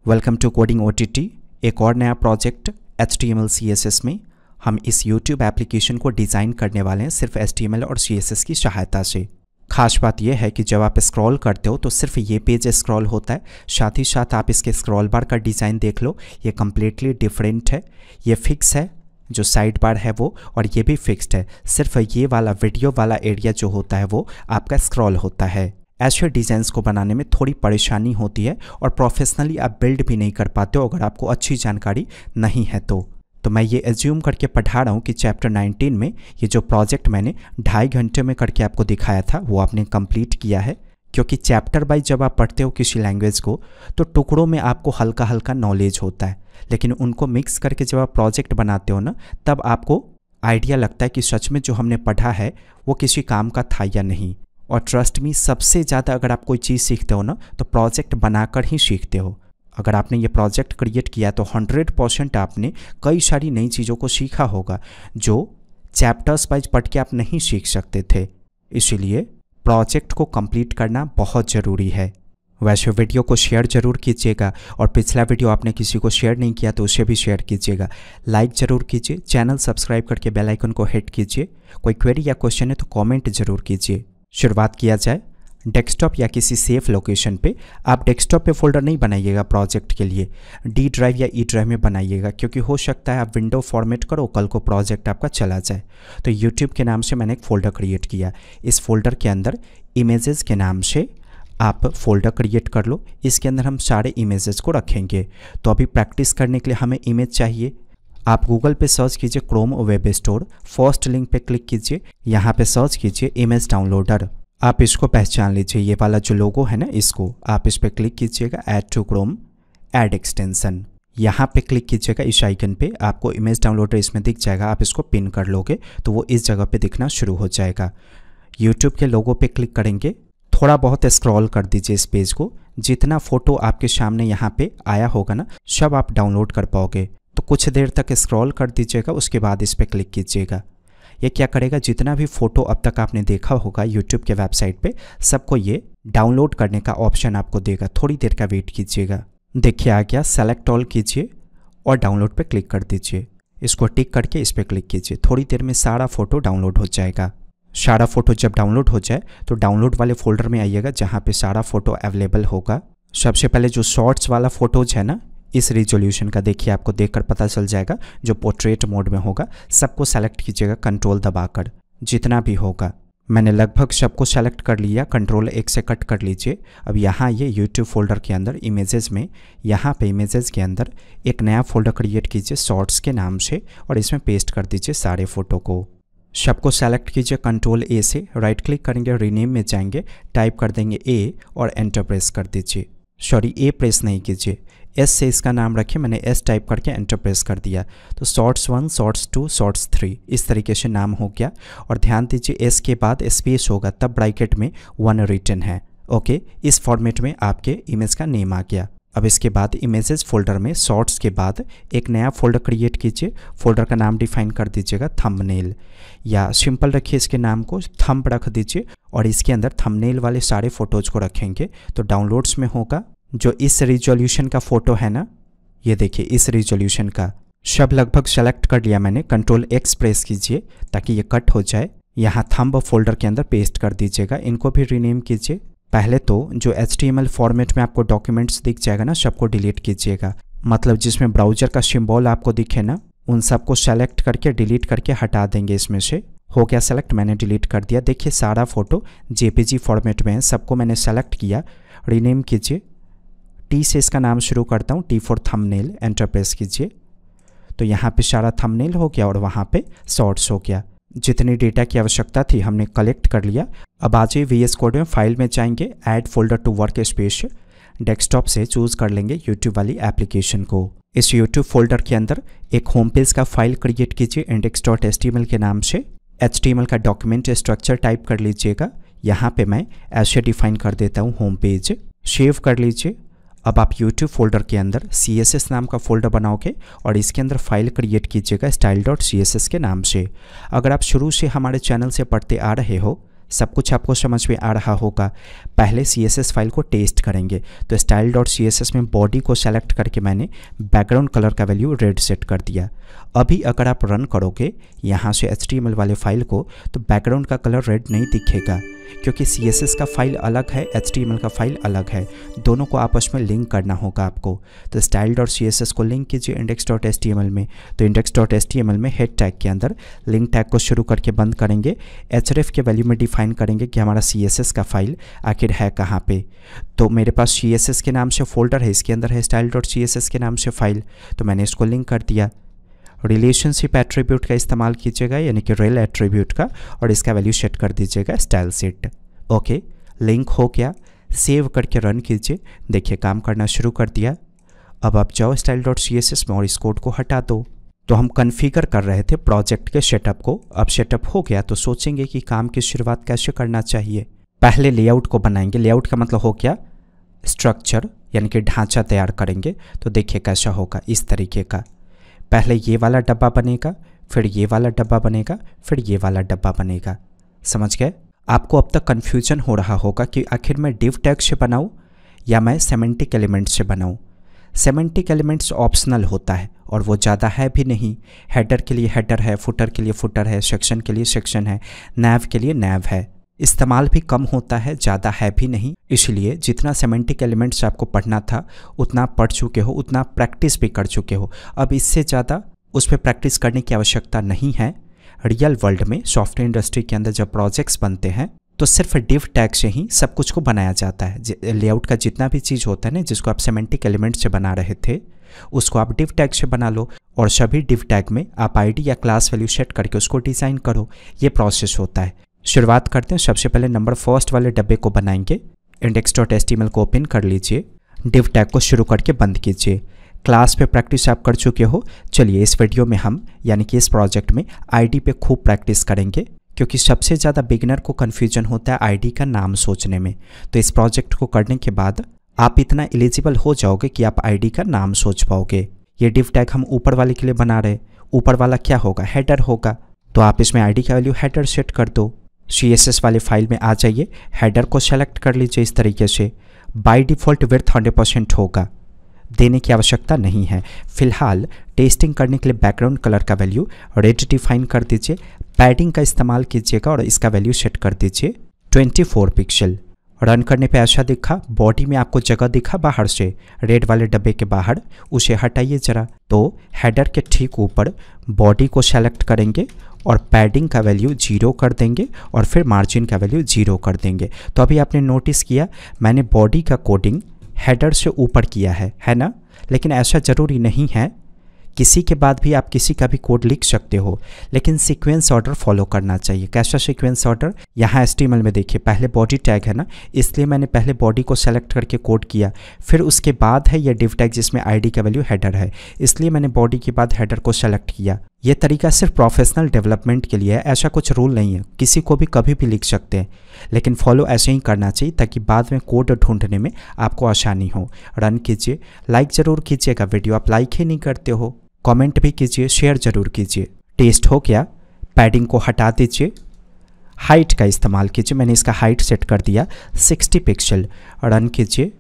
Welcome to coding OTT। एक और नया प्रोजेक्ट HTML CSS में हम इस YouTube एप्लीकेशन को डिज़ाइन करने वाले हैं सिर्फ HTML और CSS की सहायता से। खास बात यह है कि जब आप स्क्रॉल करते हो तो सिर्फ ये पेज स्क्रॉल होता है, साथ ही साथ आप इसके स्क्रॉल बार का डिज़ाइन देख लो, ये कम्प्लीटली डिफरेंट है। ये फिक्स है, जो साइड बार है वो, और ये भी फिक्स्ड है। सिर्फ ये वाला वीडियो वाला एरिया जो होता है वो आपका स्क्रॉल होता है। ऐसे डिज़ाइंस को बनाने में थोड़ी परेशानी होती है और प्रोफेशनली आप बिल्ड भी नहीं कर पाते हो अगर आपको अच्छी जानकारी नहीं है तो मैं ये एज्यूम करके पढ़ा रहा हूँ कि चैप्टर 19 में ये जो प्रोजेक्ट मैंने 2.5 घंटे में करके आपको दिखाया था वो आपने कंप्लीट किया है। क्योंकि चैप्टर वाइज जब आप पढ़ते हो किसी लैंग्वेज को तो टुकड़ों में आपको हल्का हल्का नॉलेज होता है, लेकिन उनको मिक्स करके जब आप प्रोजेक्ट बनाते हो ना तब आपको आइडिया लगता है कि सच में जो हमने पढ़ा है वो किसी काम का था या नहीं। और ट्रस्ट मी, सबसे ज़्यादा अगर आप कोई चीज़ सीखते हो ना तो प्रोजेक्ट बनाकर ही सीखते हो। अगर आपने ये प्रोजेक्ट क्रिएट किया तो 100% आपने कई सारी नई चीज़ों को सीखा होगा जो चैप्टर्स वाइज पढ़ के आप नहीं सीख सकते थे। इसीलिए प्रोजेक्ट को कंप्लीट करना बहुत ज़रूरी है। वैसे वीडियो को शेयर ज़रूर कीजिएगा, और पिछला वीडियो आपने किसी को शेयर नहीं किया तो उसे भी शेयर कीजिएगा। लाइक ज़रूर कीजिए, चैनल सब्सक्राइब करके बेल आइकन को हिट कीजिए। कोई क्वेरी या क्वेश्चन है तो कॉमेंट ज़रूर कीजिए। शुरुआत किया जाए। डेस्कटॉप या किसी सेफ लोकेशन पे आप डेस्कटॉप पे फोल्डर नहीं बनाइएगा प्रोजेक्ट के लिए, डी ड्राइव या ई ड्राइव में बनाइएगा, क्योंकि हो सकता है आप विंडो फॉर्मेट करो कल को प्रोजेक्ट आपका चला जाए। तो यूट्यूब के नाम से मैंने एक फ़ोल्डर क्रिएट किया। इस फोल्डर के अंदर इमेजेस के नाम से आप फोल्डर क्रिएट कर लो। इसके अंदर हम सारे इमेजेस को रखेंगे। तो अभी प्रैक्टिस करने के लिए हमें इमेज चाहिए। आप गूगल पे सर्च कीजिए Chrome web store, first link पे क्लिक कीजिए, यहाँ पे सर्च कीजिए इमेज डाउनलोडर। आप इसको पहचान लीजिए, ये वाला जो लोगो है ना इसको आप इस पर क्लिक कीजिएगा, add to Chrome, add extension, यहाँ पे क्लिक कीजिएगा इस आइकन पे, आपको इमेज डाउनलोडर इसमें दिख जाएगा। आप इसको पिन कर लोगे तो वो इस जगह पे दिखना शुरू हो जाएगा। यूट्यूब के लोगो पे क्लिक करेंगे, थोड़ा बहुत स्क्रॉल कर दीजिए इस पेज को। जितना फोटो आपके सामने यहाँ पे आया होगा ना सब आप डाउनलोड कर पाओगे। तो कुछ देर तक स्क्रॉल कर दीजिएगा, उसके बाद इस पर क्लिक कीजिएगा। ये क्या करेगा, जितना भी फ़ोटो अब तक आपने देखा होगा यूट्यूब के वेबसाइट पे सबको ये डाउनलोड करने का ऑप्शन आपको देगा। थोड़ी देर का वेट कीजिएगा। देखिए आ गया, सेलेक्ट ऑल कीजिए और डाउनलोड पे क्लिक कर दीजिए। इसको टिक करके इस पर क्लिक कीजिए। थोड़ी देर में सारा फ़ोटो डाउनलोड हो जाएगा। सारा फ़ोटो जब डाउनलोड हो जाए तो डाउनलोड वाले फोल्डर में आइएगा जहाँ पे सारा फ़ोटो अवेलेबल होगा। सबसे पहले जो शॉर्ट्स वाला फ़ोटोज़ है ना इस रिजोल्यूशन का, देखिए आपको देखकर पता चल जाएगा, जो पोर्ट्रेट मोड में होगा सबको सेलेक्ट कीजिएगा कंट्रोल दबाकर, जितना भी होगा। मैंने लगभग सबको सेलेक्ट कर लिया, कंट्रोल एक से कट कर लीजिए। अब यहाँ ये यूट्यूब फोल्डर के अंदर इमेजेस में, यहाँ पे इमेजेस के अंदर एक नया फोल्डर क्रिएट कीजिए शॉर्ट्स के नाम से, और इसमें पेस्ट कर दीजिए सारे फ़ोटो को। सबको सेलेक्ट कीजिए कंट्रोल ए से, राइट क्लिक करेंगे, रीनेम में जाएंगे, टाइप कर देंगे ए और एंटर प्रेस कर दीजिए। सॉरी, ए प्रेस नहीं कीजिए, एस से इसका नाम रखिए। मैंने एस टाइप करके एंटर प्रेस कर दिया तो शॉर्ट्स 1, शॉर्ट्स 2, शॉर्ट्स 3 इस तरीके से नाम हो गया। और ध्यान दीजिए एस के बाद स्पेस होगा तब ब्रैकेट में 1 रिटन है। ओके, इस फॉर्मेट में आपके इमेज का नेम आ गया। अब इसके बाद इमेजेस फोल्डर में शॉर्ट्स के बाद एक नया फोल्डर क्रिएट कीजिए। फोल्डर का नाम डिफाइन कर दीजिएगा थंबनेल, या सिंपल रखिए इसके नाम को, थंब रख दीजिए, और इसके अंदर थंबनेल वाले सारे फोटोज़ को रखेंगे। तो डाउनलोड्स में होगा जो इस रिजोल्यूशन का फ़ोटो है ना, ये देखिए इस रिजोल्यूशन का सब लगभग सेलेक्ट कर लिया मैंने। कंट्रोल एक्स प्रेस कीजिए ताकि ये कट हो जाए। यहाँ थंब फोल्डर के अंदर पेस्ट कर दीजिएगा। इनको भी रीनेम कीजिए। पहले तो जो HTML फॉर्मेट में आपको डॉक्यूमेंट्स दिख जाएगा ना सबको डिलीट कीजिएगा, मतलब जिसमें ब्राउज़र का सिंबल आपको दिखे ना उन सबको सेलेक्ट करके डिलीट करके हटा देंगे इसमें से। हो गया सेलेक्ट, मैंने डिलीट कर दिया। देखिए सारा फ़ोटो JPG फॉर्मेट में है, सबको मैंने सेलेक्ट किया। रीनेम कीजिए, टी से इसका नाम शुरू करता हूँ, T for thumbnail, enter press कीजिए। तो यहाँ पे सारा थंबनेल हो गया और वहाँ पे शॉर्ट्स हो गया। जितनी डेटा की आवश्यकता थी हमने कलेक्ट कर लिया। अब आ जाइए VS कोड में, फाइल में जाएंगे, add folder to workspace, desktop से चूज़ कर लेंगे यूट्यूब वाली एप्लीकेशन को। इस यूट्यूब फोल्डर के अंदर एक होम पेज का फाइल क्रिएट कीजिए index.html के नाम से। HTML का डॉक्यूमेंट स्ट्रक्चर टाइप कर लीजिएगा। यहाँ पे मैं ऐसे डिफाइन कर देता हूँ होम पेज, सेव कर लीजिए। अब आप YouTube फोल्डर के अंदर CSS नाम का फोल्डर बनाओगे और इसके अंदर फाइल क्रिएट कीजिएगा style.css के नाम से। अगर आप शुरू से हमारे चैनल से पढ़ते आ रहे हो सब कुछ आपको समझ में आ रहा होगा। पहले CSS फाइल को टेस्ट करेंगे। तो style.css में बॉडी को सेलेक्ट करके मैंने बैकग्राउंड कलर का वैल्यू रेड सेट कर दिया। अभी अगर आप रन करोगे यहाँ से HTML वाले फाइल को तो बैकग्राउंड का कलर रेड नहीं दिखेगा, क्योंकि CSS का फाइल अलग है, HTML का फाइल अलग है। दोनों को आपस में लिंक करना होगा आपको। तो style.css को लिंक कीजिए index.html में। तो index.html में हेड टैग के अंदर लिंक टैग को शुरू करके बंद करेंगे। href के वैल्यू में डिफाइन करेंगे कि हमारा CSS का फाइल आखिर है कहाँ पे। तो मेरे पास CSS के नाम से फोल्डर है, इसके अंदर है style.css के नाम से फाइल, तो मैंने इसको लिंक कर दिया। रिलेशनशिप एट्रीब्यूट का इस्तेमाल कीजिएगा, यानी कि रेल एट्रीब्यूट का, और इसका वैल्यू सेट कर दीजिएगा स्टाइल सेट। ओके, लिंक हो गया। सेव करके रन कीजिए। देखिए काम करना शुरू कर दिया। अब आप जाओ style.css में और इस कोड को हटा दो। तो हम कॉन्फ़िगर कर रहे थे प्रोजेक्ट के सेटअप को। अब सेटअप हो गया तो सोचेंगे कि काम की शुरुआत कैसे करना चाहिए। पहले लेआउट को बनाएंगे। लेआउट का मतलब हो गया स्ट्रक्चर, यानी कि ढांचा तैयार करेंगे। तो देखिए कैसा होगा, इस तरीके का। पहले ये वाला डब्बा बनेगा, फिर ये वाला डब्बा बनेगा, फिर ये वाला डब्बा बनेगा। समझ गए? आपको अब तक कन्फ्यूजन हो रहा होगा कि आखिर मैं डिव टैग से बनाऊं या मैं सेमेंटिक एलिमेंट्स से बनाऊं। सेमेंटिक एलिमेंट्स ऑप्शनल होता है और वो ज़्यादा है भी नहीं। हेडर के लिए हेडर है, फुटर के लिए फुटर है, सेक्शन के लिए सेक्शन है, नैव के लिए नैव है। इस्तेमाल भी कम होता है, ज़्यादा है भी नहीं। इसलिए जितना सेमेंटिक एलिमेंट्स आपको पढ़ना था उतना पढ़ चुके हो, उतना प्रैक्टिस भी कर चुके हो। अब इससे ज़्यादा उस पर प्रैक्टिस करने की आवश्यकता नहीं है। रियल वर्ल्ड में सॉफ्टवेयर इंडस्ट्री के अंदर जब प्रोजेक्ट्स बनते हैं तो सिर्फ डिव टैग से ही सब कुछ को बनाया जाता है। लेआउट का जितना भी चीज़ होता है ना, जिसको आप सेमेंटिक एलिमेंट से बना रहे थे, उसको आप डिव टैग से बना लो और सभी डिव टैग में आप आईडी या क्लास वैल्यू सेट करके उसको डिज़ाइन करो। ये प्रोसेस होता है। शुरुआत करते हैं। सबसे पहले नंबर फर्स्ट वाले डब्बे को बनाएंगे। index.html को ओपन कर लीजिए। डिव टैग को शुरू करके बंद कीजिए। क्लास पे प्रैक्टिस आप कर चुके हो। चलिए इस वीडियो में हम, यानी कि इस प्रोजेक्ट में आईडी पे खूब प्रैक्टिस करेंगे, क्योंकि सबसे ज़्यादा बिगिनर को कन्फ्यूजन होता है आईडी का नाम सोचने में। तो इस प्रोजेक्ट को करने के बाद आप इतना एलिजिबल हो जाओगे कि आप आईडी का नाम सोच पाओगे। ये डिव टैग हम ऊपर वाले के लिए बना रहे। ऊपर वाला क्या होगा? हेडर होगा। तो आप इसमें आईडी का वैल्यू हेडर सेट कर दो। CSS वाले फाइल में आ जाइए, हेडर को सेलेक्ट कर लीजिए इस तरीके से। बाय डिफ़ॉल्ट विड्थ 100% होगा, देने की आवश्यकता नहीं है। फिलहाल टेस्टिंग करने के लिए बैकग्राउंड कलर का वैल्यू रेड डिफाइन कर दीजिए। पैडिंग का इस्तेमाल कीजिएगा और इसका वैल्यू सेट कर दीजिए 24 पिक्सल। रन करने पे ऐसा दिखा। बॉडी में आपको जगह दिखा बाहर से, रेड वाले डब्बे के बाहर, उसे हटाइए ज़रा। तो हेडर के ठीक ऊपर बॉडी को सेलेक्ट करेंगे और पैडिंग का वैल्यू 0 कर देंगे और फिर मार्जिन का वैल्यू 0 कर देंगे। तो अभी आपने नोटिस किया मैंने बॉडी का कोडिंग हेडर से ऊपर किया है ना? लेकिन ऐसा ज़रूरी नहीं है। किसी के बाद भी आप किसी का भी कोड लिख सकते हो, लेकिन सीक्वेंस ऑर्डर फॉलो करना चाहिए। कैसा सीक्वेंस ऑर्डर? यहाँ HTML में देखिए, पहले बॉडी टैग है ना, इसलिए मैंने पहले बॉडी को सेलेक्ट करके कोड किया। फिर उसके बाद है ये डिव टैग जिसमें आईडी का वैल्यू हेडर है, इसलिए मैंने बॉडी के बाद हेडर को सेलेक्ट किया। ये तरीका सिर्फ प्रोफेशनल डेवलपमेंट के लिए है, ऐसा कुछ रूल नहीं है। किसी को भी कभी भी लिख सकते हैं, लेकिन फॉलो ऐसे ही करना चाहिए ताकि बाद में कोड ढूंढने में आपको आसानी हो। रन कीजिए। लाइक ज़रूर कीजिएगा वीडियो, आप लाइक ही नहीं करते हो। कमेंट भी कीजिए, शेयर ज़रूर कीजिए। टेस्ट हो गया। पैडिंग को हटा दीजिए। हाइट का इस्तेमाल कीजिए। मैंने इसका हाइट सेट कर दिया 60 पिक्सल। रन कीजिए।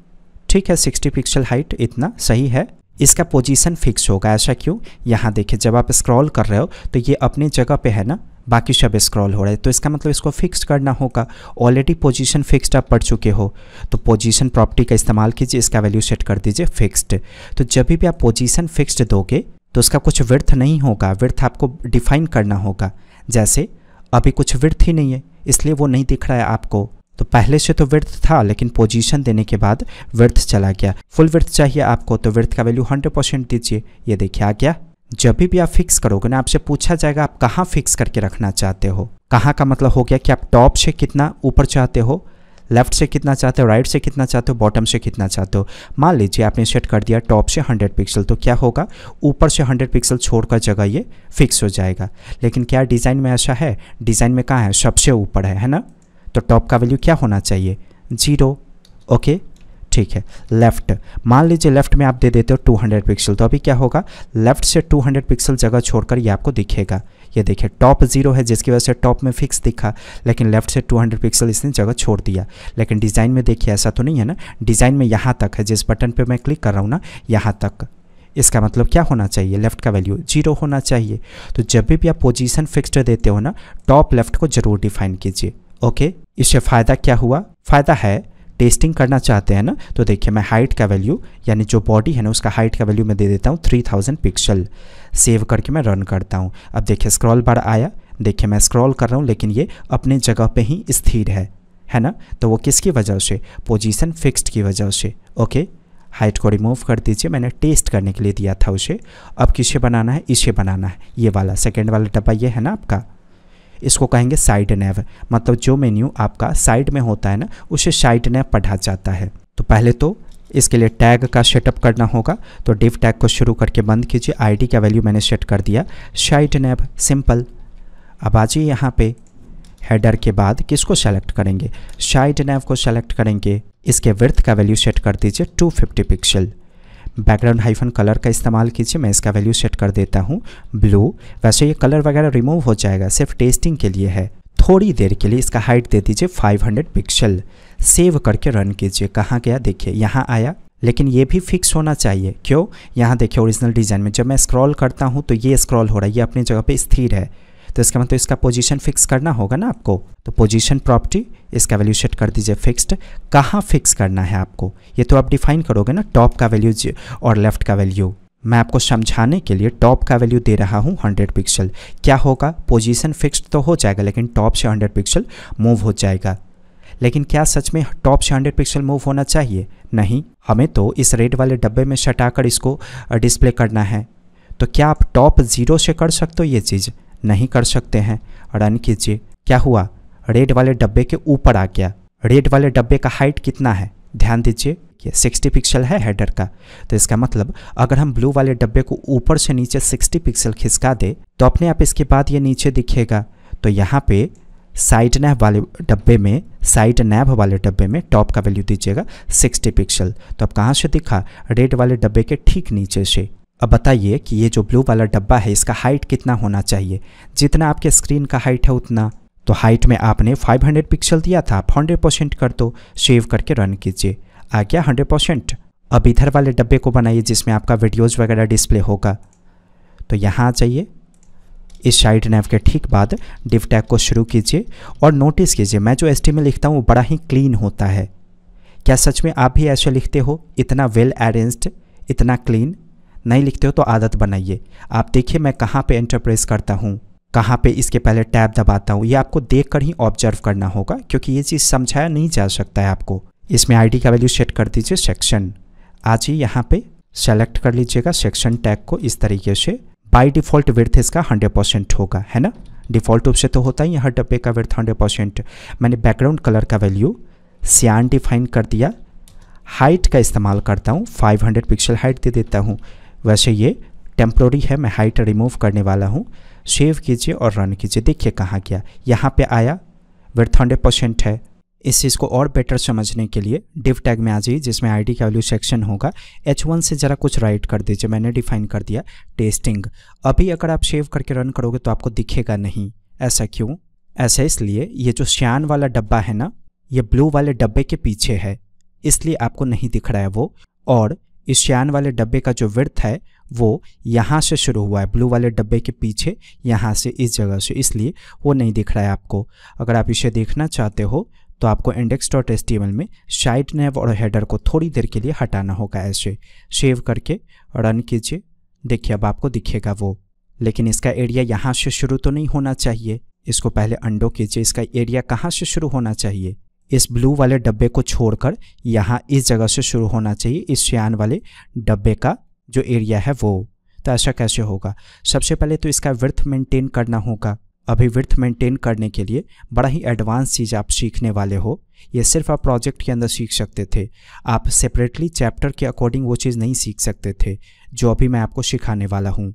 ठीक है, 60 पिक्सल हाइट इतना सही है। इसका पोजीशन फिक्स होगा। ऐसा क्यों? यहाँ देखिए, जब आप स्क्रॉल कर रहे हो तो ये अपनी जगह पे है ना, बाकी सब स्क्रॉल हो रहा है, तो इसका मतलब इसको फिक्स करना होगा। ऑलरेडी पोजीशन फिक्स्ड आप पढ़ चुके हो, तो पोजीशन प्रॉपर्टी का इस्तेमाल कीजिए, इसका वैल्यू सेट कर दीजिए फिक्स्ड। तो जब भी आप पोजीशन फिक्स्ड दोगे तो उसका कुछ विड्थ नहीं होगा, विड्थ आपको डिफाइन करना होगा। जैसे अभी कुछ विड्थ ही नहीं है, इसलिए वो नहीं दिख रहा है आपको। तो पहले से तो विड्थ था, लेकिन पोजीशन देने के बाद विड्थ चला गया। फुल विड्थ चाहिए आपको, तो विड्थ का वैल्यू 100% दीजिए। ये देखिए आ गया। जब भी आप फिक्स करोगे ना, आपसे पूछा जाएगा आप कहाँ फिक्स करके रखना चाहते हो। कहाँ का मतलब हो गया कि आप टॉप से कितना ऊपर चाहते हो, लेफ्ट से कितना चाहते हो, राइट से कितना चाहते हो, बॉटम से कितना चाहते हो। मान लीजिए आपने सेट कर दिया टॉप से 100 पिक्सल, तो क्या होगा, ऊपर से 100 पिक्सल छोड़कर जगह ये फिक्स हो जाएगा। लेकिन क्या डिज़ाइन में ऐसा है? डिज़ाइन में कहाँ है? सबसे ऊपर है ना? तो टॉप का वैल्यू क्या होना चाहिए? 0। ओके, ठीक है। लेफ़्ट, मान लीजिए लेफ़्ट में आप दे देते हो 200 पिक्सल, तो अभी क्या होगा, लेफ़्ट से 200 पिक्सल जगह छोड़कर ये आपको दिखेगा। ये देखिए टॉप 0 है जिसकी वजह से टॉप में फिक्स दिखा, लेकिन लेफ्ट से 200 पिक्सल इसने जगह छोड़ दिया। लेकिन डिज़ाइन में देखिए ऐसा तो नहीं है ना, डिज़ाइन में यहाँ तक है, जिस बटन पे मैं क्लिक कर रहा हूँ ना यहाँ तक। इसका मतलब क्या होना चाहिए, लेफ़्ट का वैल्यू 0 होना चाहिए। तो जब भी आप पोजीशन फिक्स्ड देते हो ना, टॉप लेफ़्ट को ज़रूर डिफाइन कीजिए। ओके, इससे फ़ायदा क्या हुआ, फ़ायदा है टेस्टिंग करना चाहते हैं ना, तो देखिए मैं हाइट का वैल्यू यानी जो बॉडी है ना उसका हाइट का वैल्यू मैं दे देता हूँ 3000 पिक्सल। सेव करके मैं रन करता हूँ। अब देखिए स्क्रॉल बार आया, देखिए मैं स्क्रॉल कर रहा हूँ लेकिन ये अपने जगह पे ही स्थिर है ना। तो वो किसकी वजह से, पोजीशन फिक्स्ड की वजह से। ओके, हाइट को रिमूव कर दीजिए, मैंने टेस्ट करने के लिए दिया था उसे। अब किसे बनाना है, इसे बनाना है, ये वाला सेकेंड वाला डब्बा ये है ना आपका, इसको कहेंगे साइड नैव। मतलब जो मेन्यू आपका साइड में होता है ना उसे साइड नैव पढ़ा जाता है। तो पहले तो इसके लिए टैग का सेटअप करना होगा, तो डिव टैग को शुरू करके बंद कीजिए। आईडी का वैल्यू मैंने सेट कर दिया साइड नैव, सिंपल। अब आ जाइए यहाँ पे हेडर के बाद किसको सेलेक्ट करेंगे, साइड नैव को सेलेक्ट करेंगे। इसके विड्थ का वैल्यू सेट कर दीजिए 250 पिक्सल। बैकग्राउंड हाइफन कलर का इस्तेमाल कीजिए, मैं इसका वैल्यू सेट कर देता हूँ ब्लू। वैसे ये कलर वगैरह रिमूव हो जाएगा, सिर्फ टेस्टिंग के लिए है। थोड़ी देर के लिए इसका हाइट दे दीजिए 500 पिक्सल। सेव करके रन कीजिए। कहाँ गया, देखिए यहाँ आया, लेकिन ये भी फिक्स होना चाहिए। क्यों, यहाँ देखिए ओरिजिनल डिज़ाइन में जब मैं स्क्रॉल करता हूँ तो ये स्क्रॉल हो रहा है, ये अपनी जगह पे स्थिर है। तो इसका मतलब इसका पोजीशन फिक्स करना होगा ना आपको। तो पोजीशन प्रॉपर्टी, इसका वैल्यू सेट कर दीजिए फिक्स्ड। कहाँ फिक्स करना है आपको, ये तो आप डिफाइन करोगे ना, टॉप का वैल्यू और लेफ्ट का वैल्यू। मैं आपको समझाने के लिए टॉप का वैल्यू दे रहा हूँ 100 पिक्सल। क्या होगा, पोजीशन फिक्स्ड तो हो जाएगा लेकिन टॉप से 100 पिक्सल मूव हो जाएगा। लेकिन क्या सच में टॉप से 100 पिक्सल मूव होना चाहिए, नहीं, हमें तो इस रेड वाले डब्बे में सटाकर इसको डिस्प्ले करना है। तो क्या आप टॉप 0 से कर सकते हो ये चीज़, नहीं कर सकते हैं। रन कीजिए, क्या हुआ, रेड वाले डब्बे के ऊपर आ गया। रेड वाले डब्बे का हाइट कितना है, ध्यान दीजिए, ये 60 पिक्सल है हेडर का। तो इसका मतलब अगर हम ब्लू वाले डब्बे को ऊपर से नीचे 60 पिक्सल खिसका दे तो अपने आप इसके बाद ये नीचे दिखेगा। तो यहाँ पे साइड नैव वाले डब्बे में, साइड नैव वाले डब्बे में टॉप का वैल्यू दीजिएगा 60 पिक्सल। तो अब कहाँ से दिखा, रेड वाले डब्बे के ठीक नीचे से। अब बताइए कि ये जो ब्लू वाला डब्बा है इसका हाइट कितना होना चाहिए, जितना आपके स्क्रीन का हाइट है उतना। तो हाइट में आपने 500 पिक्सल दिया था, आप 100% कर दो। सेव करके रन कीजिए, आ गया 100%। अब इधर वाले डब्बे को बनाइए जिसमें आपका वीडियोज़ वगैरह डिस्प्ले होगा। तो यहाँ आ जाइए, इस साइड नैव के ठीक बाद डिव टैग को शुरू कीजिए और नोटिस कीजिए मैं जो HTML लिखता हूँ वो बड़ा ही क्लीन होता है। क्या सच में आप भी ऐसे लिखते हो, इतना वेल अरेंज्ड, इतना क्लीन? नहीं लिखते हो तो आदत बनाइए। आप देखिए मैं कहाँ पे एंटर प्रेस करता हूँ, कहाँ पे इसके पहले टैब दबाता हूँ, ये आपको देखकर ही ऑब्जर्व करना होगा क्योंकि ये चीज़ समझाया नहीं जा सकता है आपको। इसमें आईडी का वैल्यू सेट कर दीजिए सेक्शन। आज ही यहाँ पे सेलेक्ट कर लीजिएगा सेक्शन टैग को इस तरीके से। बाय डिफ़ॉल्ट विड्थ इसका 100% होगा, है ना, डिफ़ॉल्ट रूप से तो होता ही है हर डब्बे का विड्थ 100%। मैंने बैकग्राउंड कलर का वैल्यू सियान डिफाइन कर दिया। हाइट का इस्तेमाल करता हूँ, 500 पिक्सल हाइट दे देता हूँ। वैसे ये टेम्प्रोरी है, मैं हाइट रिमूव करने वाला हूँ। सेव कीजिए और रन कीजिए, देखिए कहाँ गया, यहाँ पे आया, विड्थ 100% है। इस चीज़ को और बेटर समझने के लिए डिव टैग में आ जाइए जिसमें आईडी का वैल्यू सेक्शन होगा। H1 से ज़रा कुछ राइट कर दीजिए, मैंने डिफाइन कर दिया टेस्टिंग। अभी अगर आप सेव करके रन करोगे तो आपको दिखेगा नहीं। ऐसा क्यों? ऐसा इसलिए ये जो श्यान वाला डब्बा है ना, ये ब्लू वाले डब्बे के पीछे है, इसलिए आपको नहीं दिख रहा है वो। और इस श्यान वाले डब्बे का जो विड्थ है वो यहाँ से शुरू हुआ है, ब्लू वाले डब्बे के पीछे, यहाँ से इस जगह से, इसलिए वो नहीं दिख रहा है आपको। अगर आप इसे देखना चाहते हो तो आपको index.html में साइड नैव और हेडर को थोड़ी देर के लिए हटाना होगा। ऐसे सेव करके रन कीजिए, देखिए अब आपको दिखेगा वो। लेकिन इसका एरिया यहाँ से शुरू तो नहीं होना चाहिए, इसको पहले अंडो कीजिए। इसका एरिया कहाँ से शुरू होना चाहिए, इस ब्लू वाले डब्बे को छोड़कर यहाँ इस जगह से शुरू होना चाहिए, इस श्यान वाले डब्बे का जो एरिया है वो। तो ऐसा कैसे होगा? सबसे पहले तो इसका विड्थ मेंटेन करना होगा। अभी विड्थ मेंटेन करने के लिए बड़ा ही एडवांस चीज़ आप सीखने वाले हो, ये सिर्फ आप प्रोजेक्ट के अंदर सीख सकते थे। आप सेपरेटली चैप्टर के अकॉर्डिंग वो चीज़ नहीं सीख सकते थे जो अभी मैं आपको सिखाने वाला हूँ।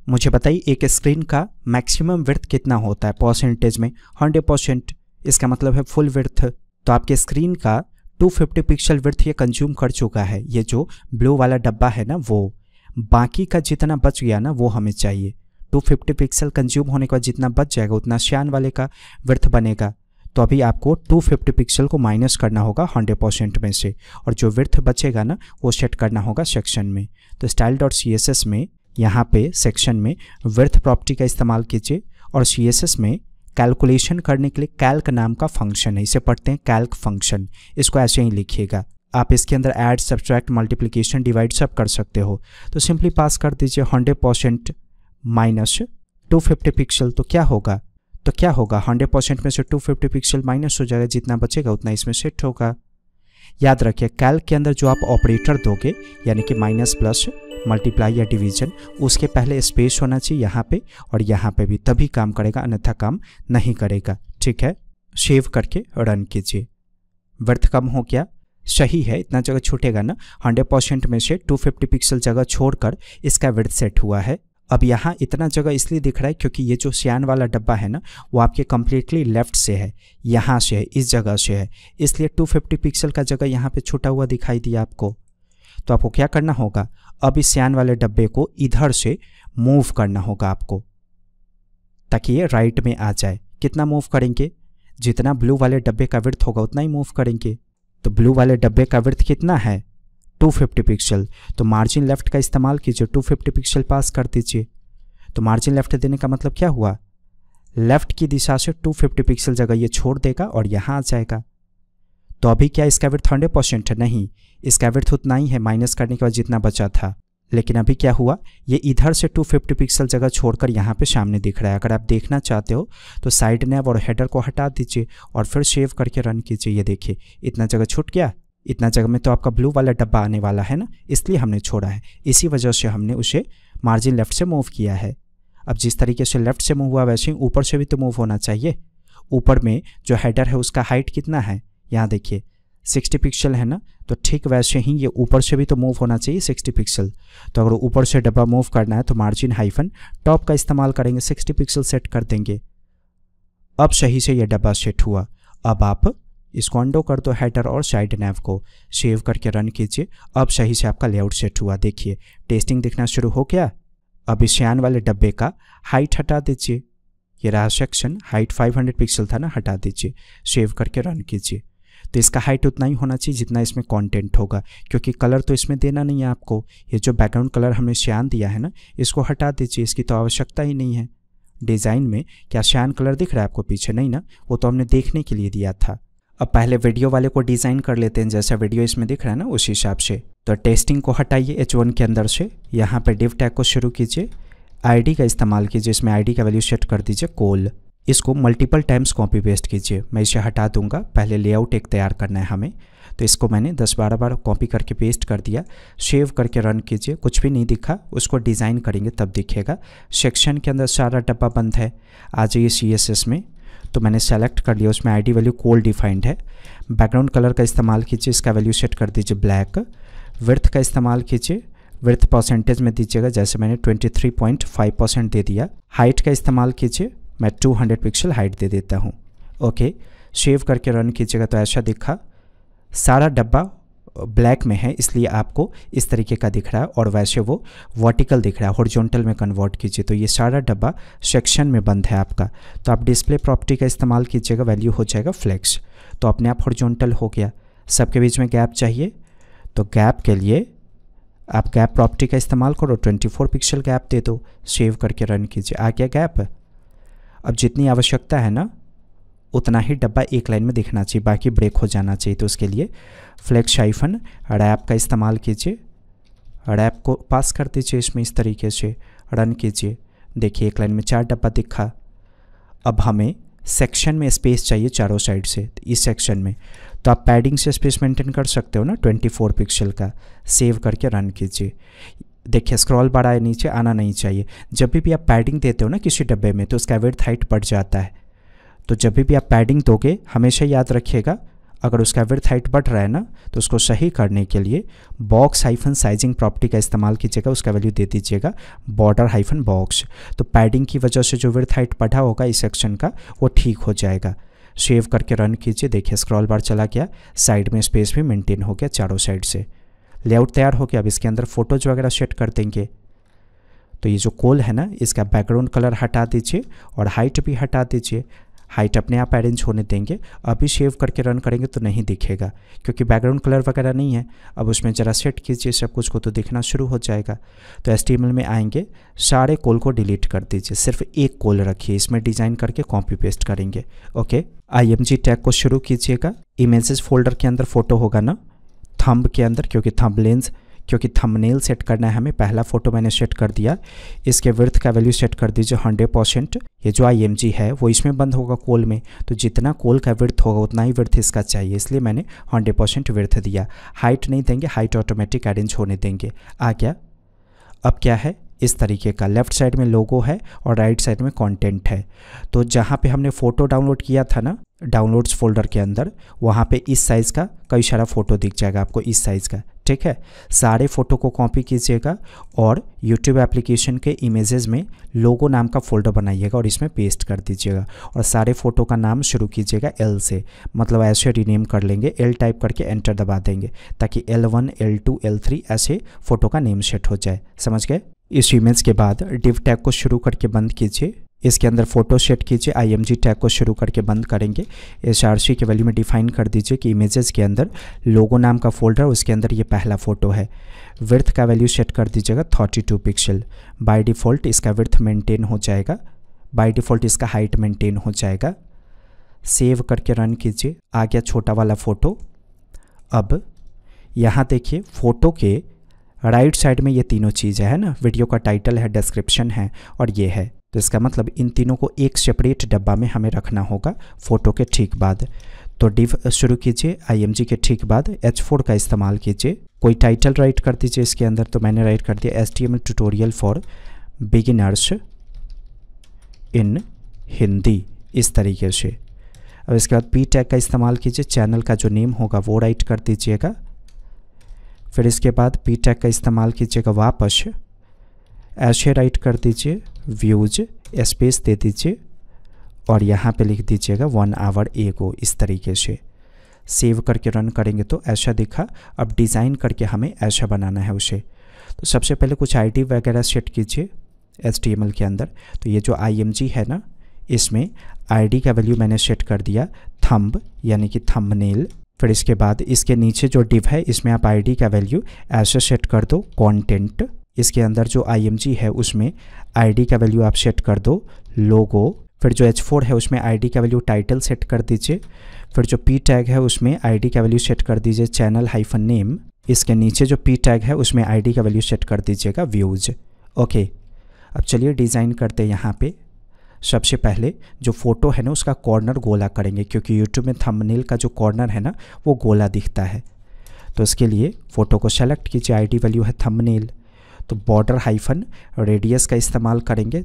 मुझे बताइए एक स्क्रीन का मैक्सिमम विड्थ कितना होता है परसेंटेज में? 100%, इसका मतलब है फुल विड्थ। तो आपके स्क्रीन का 250 पिक्सल विड्थ ये कंज्यूम कर चुका है, ये जो ब्लू वाला डब्बा है ना वो। बाकी का जितना बच गया ना वो हमें चाहिए। 250 पिक्सल कंज्यूम होने के बाद जितना बच जाएगा उतना सियान वाले का विड्थ बनेगा। तो अभी आपको 250 पिक्सल को माइनस करना होगा 100% में से, और जो विड्थ बचेगा ना वो सेट करना होगा सेक्शन में। तो style.css में यहाँ पे सेक्शन में विड्थ प्रॉपर्टी का इस्तेमाल कीजिए, और CSS में कैलकुलेशन करने के लिए कैल्क नाम का फंक्शन है, इसे पढ़ते हैं कैल्क फंक्शन, इसको ऐसे ही लिखिएगा। आप इसके अंदर ऐड, सब्ट्रैक्ट, मल्टीप्लिकेशन, डिवाइड सब कर सकते हो। तो सिंपली पास कर दीजिए 100% माइनस 250 पिक्सल। तो क्या होगा 100% में से 250 पिक्सल माइनस हो जाएगा, जितना बचेगा उतना इसमें सेट होगा। याद रखिए कैल्क के अंदर जो आप ऑपरेटर दोगे यानी कि माइनस, प्लस, मल्टीप्लाई या डिवीजन, उसके पहले स्पेस होना चाहिए यहाँ पे और यहाँ पे भी, तभी काम करेगा, अन्यथा काम नहीं करेगा। ठीक है, सेव करके रन कीजिए। विड्थ कम हो गया, सही है, इतना जगह छूटेगा ना। 100% में से 250 पिक्सल जगह छोड़कर इसका विड्थ सेट हुआ है। अब यहाँ इतना जगह इसलिए दिख रहा है क्योंकि ये जो सियान वाला डब्बा है ना वो आपके कम्प्लीटली लेफ्ट से है, यहाँ से है, इस जगह से है, इसलिए 250 पिक्सल का जगह यहाँ पे छूटा हुआ दिखाई दिया आपको। तो आपको क्या करना होगा, अब इस सियान वाले डब्बे को इधर से मूव करना होगा आपको, ताकि ये राइट में आ जाए। कितना मूव करेंगे, जितना ब्लू वाले डब्बे का विड्थ होगा उतना ही मूव करेंगे। तो ब्लू वाले डब्बे का विड्थ कितना है 250 पिक्सल, तो मार्जिन लेफ्ट का इस्तेमाल कीजिए, 250 पिक्सल पास कर दीजिए। तो मार्जिन लेफ्ट देने का मतलब क्या हुआ, लेफ्ट की दिशा से 250 पिक्सल जगह ये छोड़ देगा और यहाँ आ जाएगा। तो अभी क्या इसका विड्थ 100% है, नहीं, इसका विड्थ उतना ही है माइनस करने के बाद जितना बचा था। लेकिन अभी क्या हुआ, ये इधर से 250 पिक्सल जगह छोड़कर यहाँ पे सामने दिख रहा है। अगर आप देखना चाहते हो तो साइड नैव और हेडर को हटा दीजिए और फिर सेव करके रन कीजिए। ये देखिए इतना जगह छूट गया, इतना जगह में तो आपका ब्लू वाला डब्बा आने वाला है ना, इसलिए हमने छोड़ा है, इसी वजह से हमने उसे मार्जिन लेफ्ट से मूव किया है। अब जिस तरीके से लेफ्ट से मूव हुआ वैसे ही ऊपर से भी तो मूव होना चाहिए। ऊपर में जो हेडर है उसका हाइट कितना है, यहाँ देखिए 60 पिक्सल है ना, तो ठीक वैसे ही ये ऊपर से भी तो मूव होना चाहिए 60 पिक्सल। तो अगर ऊपर से डब्बा मूव करना है तो मार्जिन हाइफन टॉप का इस्तेमाल करेंगे, 60 पिक्सल सेट कर देंगे। अब सही से ये डब्बा सेट हुआ। अब आप इसको अंडो कर दो, हेडर और साइड नैव को सेव करके रन कीजिए। अब सही से आपका लेआउट सेट हुआ, देखिए टेस्टिंग दिखना शुरू हो गया। अब इस सियान वाले डब्बे का हाइट हटा दीजिए, ये रहा सेक्शन, हाइट 500 पिक्सल था ना, हटा दीजिए, सेव करके रन कीजिए। तो इसका हाइट उतना ही होना चाहिए जितना इसमें कंटेंट होगा, क्योंकि कलर तो इसमें देना नहीं है आपको। ये जो बैकग्राउंड कलर हमने सियान दिया है ना, इसको हटा दीजिए, इसकी तो आवश्यकता ही नहीं है। डिज़ाइन में क्या सियान कलर दिख रहा है आपको पीछे, नहीं ना, वो तो हमने देखने के लिए दिया था। अब पहले वीडियो वाले को डिज़ाइन कर लेते हैं, जैसा वीडियो इसमें दिख रहा है ना उस हिसाब से। तो टेस्टिंग को हटाइए H1 के अंदर से, यहाँ पे div टैग को शुरू कीजिए, ID का इस्तेमाल कीजिए, इसमें ID का वैल्यू सेट कर दीजिए कोल। इसको मल्टीपल टाइम्स कॉपी पेस्ट कीजिए, मैं इसे हटा दूंगा, पहले लेआउट एक तैयार करना है हमें। तो इसको मैंने 10-12 बार कॉपी करके पेस्ट कर दिया, सेव करके रन कीजिए। कुछ भी नहीं दिखा, उसको डिज़ाइन करेंगे तब दिखेगा। सेक्शन के अंदर सारा डब्बा बंद है, आ जाइए CSS में। तो मैंने सेलेक्ट कर लिया, उसमें ID वैल्यू कोल डिफाइंड है। बैकग्राउंड कलर का इस्तेमाल कीजिए, इसका वैल्यू सेट कर दीजिए ब्लैक। विड्थ का इस्तेमाल कीजिए, विड्थ परसेंटेज में दीजिएगा, जैसे मैंने 23.5% दे दिया। हाइट का इस्तेमाल कीजिए, मैं 200 पिक्सल हाइट दे देता हूँ। ओके, सेव करके रन कीजिएगा तो ऐसा दिखा। सारा डब्बा ब्लैक में है इसलिए आपको इस तरीके का दिख रहा है, और वैसे वो वर्टिकल दिख रहा है, हॉरिजॉन्टल में कन्वर्ट कीजिए। तो ये सारा डब्बा सेक्शन में बंद है आपका। तो आप डिस्प्ले प्रॉपर्टी का इस्तेमाल कीजिएगा, वैल्यू हो जाएगा फ्लेक्स, तो अपने आप हॉरिजॉन्टल हो गया। सबके बीच में गैप चाहिए, तो गैप के लिए आप गैप प्रॉपर्टी का इस्तेमाल करो, 24 पिक्सल गैप दे दो, सेव करके रन कीजिए। आ गया गैप। अब जितनी आवश्यकता है ना उतना ही डब्बा एक लाइन में दिखना चाहिए, बाकी ब्रेक हो जाना चाहिए। तो उसके लिए फ्लेक्स हाइफन रैप का इस्तेमाल कीजिए, रैप को पास कर दीजिए इसमें, इस तरीके से रन कीजिए। देखिए एक लाइन में 4 डब्बा दिखा। अब हमें सेक्शन में स्पेस चाहिए चारों साइड से, इस सेक्शन में। तो आप पैडिंग से स्पेस मेंटेन कर सकते हो ना 24 पिक्सल का, सेव करके रन कीजिए। देखिए स्क्रॉल बार आए, नीचे आना नहीं चाहिए। जब भी आप पैडिंग देते हो ना किसी डब्बे में तो उसका विड्थ हाइट बढ़ जाता है। तो जब भी आप पैडिंग दोगे हमेशा याद रखिएगा, अगर उसका विड्थ हाइट बढ़ रहा है ना तो उसको सही करने के लिए बॉक्स हाइफन साइजिंग प्रॉपर्टी का इस्तेमाल कीजिएगा, उसका वैल्यू दे दीजिएगा बॉर्डर हाइफन बॉक्स। तो पैडिंग की वजह से जो विड्थ हाइट बढ़ा होगा इस सेक्शन का वो ठीक हो जाएगा। सेव करके रन कीजिए। देखिए स्क्रॉल बार चला गया, साइड में स्पेस भी मेंटेन हो गया चारों साइड से। लेआउट तैयार हो गया। अब इसके अंदर फोटोज वगैरह सेट कर देंगे। तो ये जो कोल है ना, इसका बैकग्राउंड कलर हटा दीजिए और हाइट भी हटा दीजिए। हाइट अपने आप अरेंज होने देंगे। अभी शेव करके रन करेंगे तो नहीं दिखेगा क्योंकि बैकग्राउंड कलर वगैरह नहीं है। अब उसमें ज़रा सेट कीजिए सब कुछ को तो दिखना शुरू हो जाएगा। तो HTML में आएंगे, सारे कोल को डिलीट कर दीजिए, सिर्फ एक कोल रखिए, इसमें डिज़ाइन करके कॉपी पेस्ट करेंगे। ओके, IMG टैग को शुरू कीजिएगा। इमेजेस फोल्डर के अंदर फोटो होगा ना, थंब के अंदर, क्योंकि थंबनेल सेट करना है हमें। पहला फोटो मैंने सेट कर दिया। इसके विड्थ का वैल्यू सेट कर दीजिए 100%। ये जो IMG है वो इसमें बंद होगा कोल में, तो जितना कोल का विड्थ होगा उतना ही विड्थ इसका चाहिए, इसलिए मैंने 100% विड्थ दिया। हाइट नहीं देंगे, हाइट ऑटोमेटिक अरेंज होने देंगे। आ गया। अब क्या है, इस तरीके का लेफ़्ट साइड में लोगो है और राइट साइड में कंटेंट है। तो जहाँ पे हमने फ़ोटो डाउनलोड किया था ना, डाउनलोड्स फोल्डर के अंदर, वहाँ पे इस साइज़ का कई सारा फ़ोटो दिख जाएगा आपको, इस साइज़ का। ठीक है, सारे फ़ोटो को कॉपी कीजिएगा और YouTube एप्लीकेशन के इमेजेस में लोगो नाम का फ़ोल्डर बनाइएगा और इसमें पेस्ट कर दीजिएगा। और सारे फ़ोटो का नाम शुरू कीजिएगा L से, मतलब ऐसे रीनेम कर लेंगे, L टाइप करके एंटर दबा देंगे ताकि L1, L2, L3 ऐसे फ़ोटो का नेम सेट हो जाए। समझ गए? इस इमेज के बाद डिव टैग को शुरू करके बंद कीजिए। इसके अंदर फ़ोटो सेट कीजिए। IMG टैग को शुरू करके बंद करेंगे। src के वैल्यू में डिफाइन कर दीजिए कि इमेजेस के अंदर लोगो नाम का फोल्डर, उसके अंदर ये पहला फ़ोटो है। विड्थ का वैल्यू सेट कर दीजिएगा 32 पिक्सल। बाय डिफ़ॉल्ट इसका विड्थ मेंटेन हो जाएगा, बाय डिफ़ॉल्ट इसका हाइट मेंटेन हो जाएगा। सेव करके रन कीजिए। आ गया छोटा वाला फ़ोटो। अब यहाँ देखिए फ़ोटो के राइट साइड में ये तीनों चीज़ें है ना, वीडियो का टाइटल है, डिस्क्रिप्शन है और ये है। तो इसका मतलब इन तीनों को एक सेपरेट डब्बा में हमें रखना होगा फ़ोटो के ठीक बाद। तो डिव शुरू कीजिए, IMG के ठीक बाद H4 का इस्तेमाल कीजिए। कोई टाइटल राइट कर दीजिए इसके अंदर, तो मैंने राइट कर दिया HTML ट्यूटोरियल फॉर बिगिनर्स इन हिंदी, इस तरीके से। अब इसके बाद P टैग का इस्तेमाल कीजिए, चैनल का जो नेम होगा वो राइट कर दीजिएगा। फिर इसके बाद P टैग का इस्तेमाल कीजिएगा वापस, ऐसे राइट कर दीजिए, व्यूज स्पेस दे दीजिए और यहाँ पे लिख दीजिएगा 1 आवर एगो, इस तरीके से। सेव करके रन करेंगे तो ऐसा दिखा। अब डिज़ाइन करके हमें ऐसा बनाना है उसे। तो सबसे पहले कुछ ID वगैरह सेट कीजिए HTML के अंदर। तो ये जो IMG है ना, इसमें ID का वैल्यू मैंने सेट कर दिया थंब, यानी कि थंबनेल। फिर इसके बाद इसके नीचे जो डिव है इसमें आप ID का वैल्यू ऐसे सेट कर दो कंटेंट। इसके अंदर जो IMG है उसमें ID का वैल्यू आप सेट कर दो लोगो। फिर जो H4 है उसमें ID का वैल्यू टाइटल सेट कर दीजिए। फिर जो P टैग है उसमें ID का वैल्यू सेट कर दीजिए चैनल हाइफन नेम। इसके नीचे जो P टैग है उसमें ID का वैल्यू सेट कर दीजिएगा व्यूज। ओके, अब चलिए डिज़ाइन करते हैं। यहाँ पे सबसे पहले जो फ़ोटो है ना उसका कॉर्नर गोला करेंगे, क्योंकि यूट्यूब में थंबनेल का जो कॉर्नर है ना वो गोला दिखता है। तो इसके लिए फ़ोटो को सेलेक्ट कीजिए, ID वैल्यू है थंबनेल। तो बॉर्डर हाइफन रेडियस का इस्तेमाल करेंगे,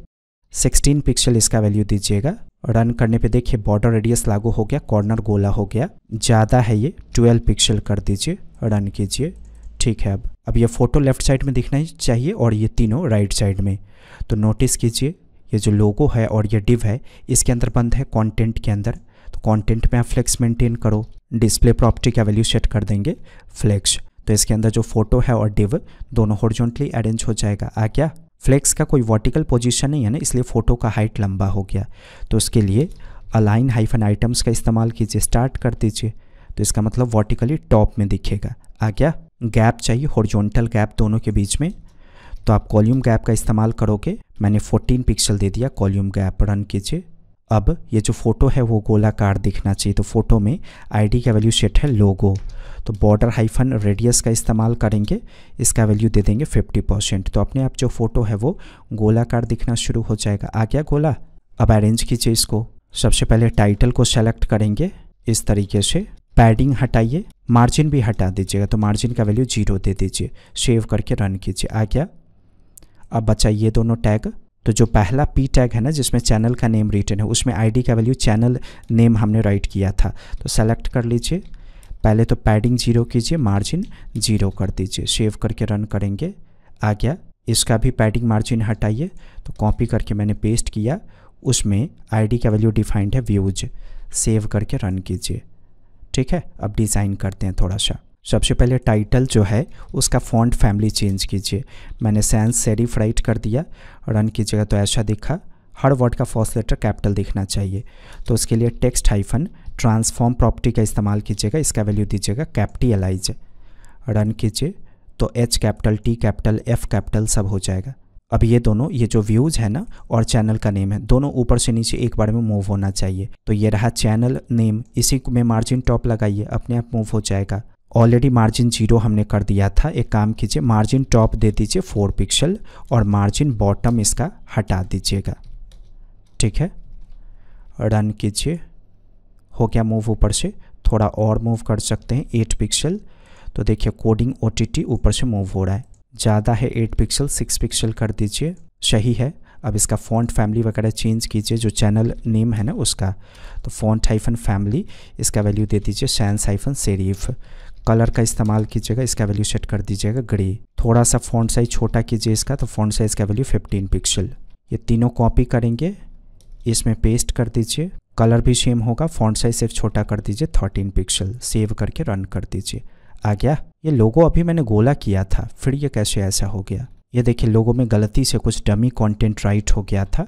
16 पिक्सल इसका वैल्यू दीजिएगा। रन करने पे देखिए बॉर्डर रेडियस लागू हो गया, कॉर्नर गोला हो गया। ज़्यादा है ये, 12 पिक्सल कर दीजिए, रन कीजिए। ठीक है, अब ये फ़ोटो लेफ़्ट साइड में दिखना ही चाहिए और ये तीनों राइट साइड में। तो नोटिस कीजिए ये जो लोगो है और ये डिव है इसके अंदर बंद है कंटेंट के अंदर। तो कंटेंट में आप फ्लेक्स मेंटेन करो। डिस्प्ले प्रॉपर्टी का वैल्यू सेट कर देंगे फ्लेक्स। तो इसके अंदर जो फोटो है और डिव दोनों हॉरिजॉन्टली अरेंज हो जाएगा। आ गया। फ्लेक्स का कोई वर्टिकल पोजीशन नहीं है ना, इसलिए फ़ोटो का हाइट लंबा हो गया। तो उसके लिए अलाइन हाइफन आइटम्स का इस्तेमाल कीजिए, स्टार्ट कर दीजिए। तो इसका मतलब वर्टिकली टॉप में दिखेगा। आ गया। गैप चाहिए, हॉरिजॉन्टल गैप दोनों के बीच में। तो आप कॉल्यूम गैप का इस्तेमाल करोगे। मैंने 14 पिक्सल दे दिया कॉल्यूम गैप। रन कीजिए। अब ये जो फ़ोटो है वो गोलाकार दिखना चाहिए। तो फ़ोटो में ID का वैल्यू सेट है लोगो। तो बॉर्डर हाइफन रेडियस का इस्तेमाल करेंगे, इसका वैल्यू दे देंगे 50%। तो अपने आप जो फ़ोटो है वो गोलाकार दिखना शुरू हो जाएगा। आ गया गोला। अब अरेंज कीजिए इसको। सबसे पहले टाइटल को सेलेक्ट करेंगे इस तरीके से। पैडिंग हटाइए, मार्जिन भी हटा दीजिएगा। तो मार्जिन का वैल्यू 0 दे दीजिए। सेव करके रन कीजिए। आ गया। अब बचा ये दोनों टैग। तो जो पहला P टैग है ना जिसमें चैनल का नेम रिटन है, उसमें ID का वैल्यू चैनल नेम हमने राइट किया था। तो सेलेक्ट कर लीजिए। पहले तो पैडिंग 0 कीजिए, मार्जिन 0 कर दीजिए। सेव करके रन करेंगे। आ गया। इसका भी पैडिंग मार्जिन हटाइए। तो कॉपी करके मैंने पेस्ट किया, उसमें ID का वैल्यू डिफाइंड है व्यूज। सेव करके रन कीजिए। ठीक है, अब डिज़ाइन करते हैं थोड़ा सा। सबसे पहले टाइटल जो है उसका फॉन्ट फैमिली चेंज कीजिए। मैंने सैंस सेरिफ राइट कर दिया, रन कीजिएगा तो ऐसा दिखा। हर वर्ड का फर्स्ट लेटर कैपिटल दिखना चाहिए, तो उसके लिए टेक्स्ट हाइफन ट्रांसफॉर्म प्रॉपर्टी का इस्तेमाल कीजिएगा। इसका वैल्यू दीजिएगा कैपिटलाइज। रन कीजिए तो H capital, T capital, F capital सब हो जाएगा। अब ये दोनों, ये जो व्यूज़ है ना और चैनल का नेम है, दोनों ऊपर से नीचे एक बार में मूव होना चाहिए। तो ये रहा चैनल नेम, इसी में मार्जिन टॉप लगाइए, अपने आप मूव हो जाएगा। ऑलरेडी मार्जिन 0 हमने कर दिया था। एक काम कीजिए, मार्जिन टॉप दे दीजिए 4 पिक्सल और मार्जिन बॉटम इसका हटा दीजिएगा। ठीक है, रन कीजिए, हो गया मूव ऊपर से। थोड़ा और मूव कर सकते हैं 8 पिक्सल। तो देखिए कोडिंग OTT ऊपर से मूव हो रहा है। ज़्यादा है 8 पिक्सल, 6 पिक्सल कर दीजिए, सही है। अब इसका फ़ॉन्ट फैमिली वगैरह चेंज कीजिए, जो चैनल नेम है ना उसका। तो फ़ॉन्ट हाइफन फैमिली, इसका वैल्यू दे दीजिए सैंस हाइफन सेरिफ। कलर का इस्तेमाल कीजिएगा, इसका वैल्यू सेट कर दीजिएगा ग्रे। थोड़ा सा फ़ॉन्ट साइज छोटा कीजिए इसका, तो फ़ॉन्ट साइज का वैल्यू 15 पिक्सल। ये तीनों कॉपी करेंगे, इसमें पेस्ट कर दीजिए। कलर भी सेम होगा, फ़ॉन्ट साइज सिर्फ छोटा कर दीजिए 13 पिक्सल। सेव करके रन कर दीजिए। आ गया। ये लोगो अभी मैंने गोला किया था, फिर ये कैसे ऐसा हो गया? ये देखिए लोगो में गलती से कुछ डमी कंटेंट राइट हो गया था।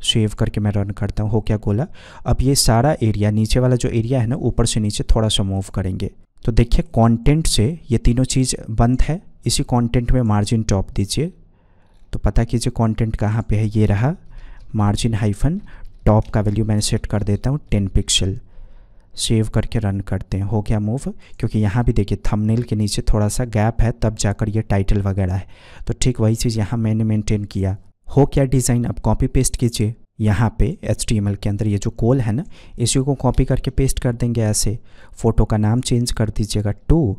सेव करके मैं रन करता हूँ, हो क्या गोला। अब ये सारा एरिया, नीचे वाला जो एरिया है ना, ऊपर से नीचे थोड़ा सा मूव करेंगे। तो देखिए कंटेंट से ये तीनों चीज़ बंद है। इसी कंटेंट में मार्जिन टॉप दीजिए। तो पता कीजिए कंटेंट कहाँ पे है, ये रहा। मार्जिन हाइफन टॉप का वैल्यू मैंने सेट कर देता हूँ 10 पिक्सल। सेव करके रन करते हैं, हो गया मूव। क्योंकि यहाँ भी देखिए थंबनेल के नीचे थोड़ा सा गैप है, तब जाकर ये टाइटल वगैरह है। तो ठीक वही चीज़ यहाँ मैंने मेंटेन किया। हो क्या डिज़ाइन। अब कॉपी पेस्ट कीजिए। यहाँ पे HTML के अंदर ये जो कोल है ना, इसी को कॉपी करके पेस्ट कर देंगे ऐसे। फ़ोटो का नाम चेंज कर दीजिएगा 2,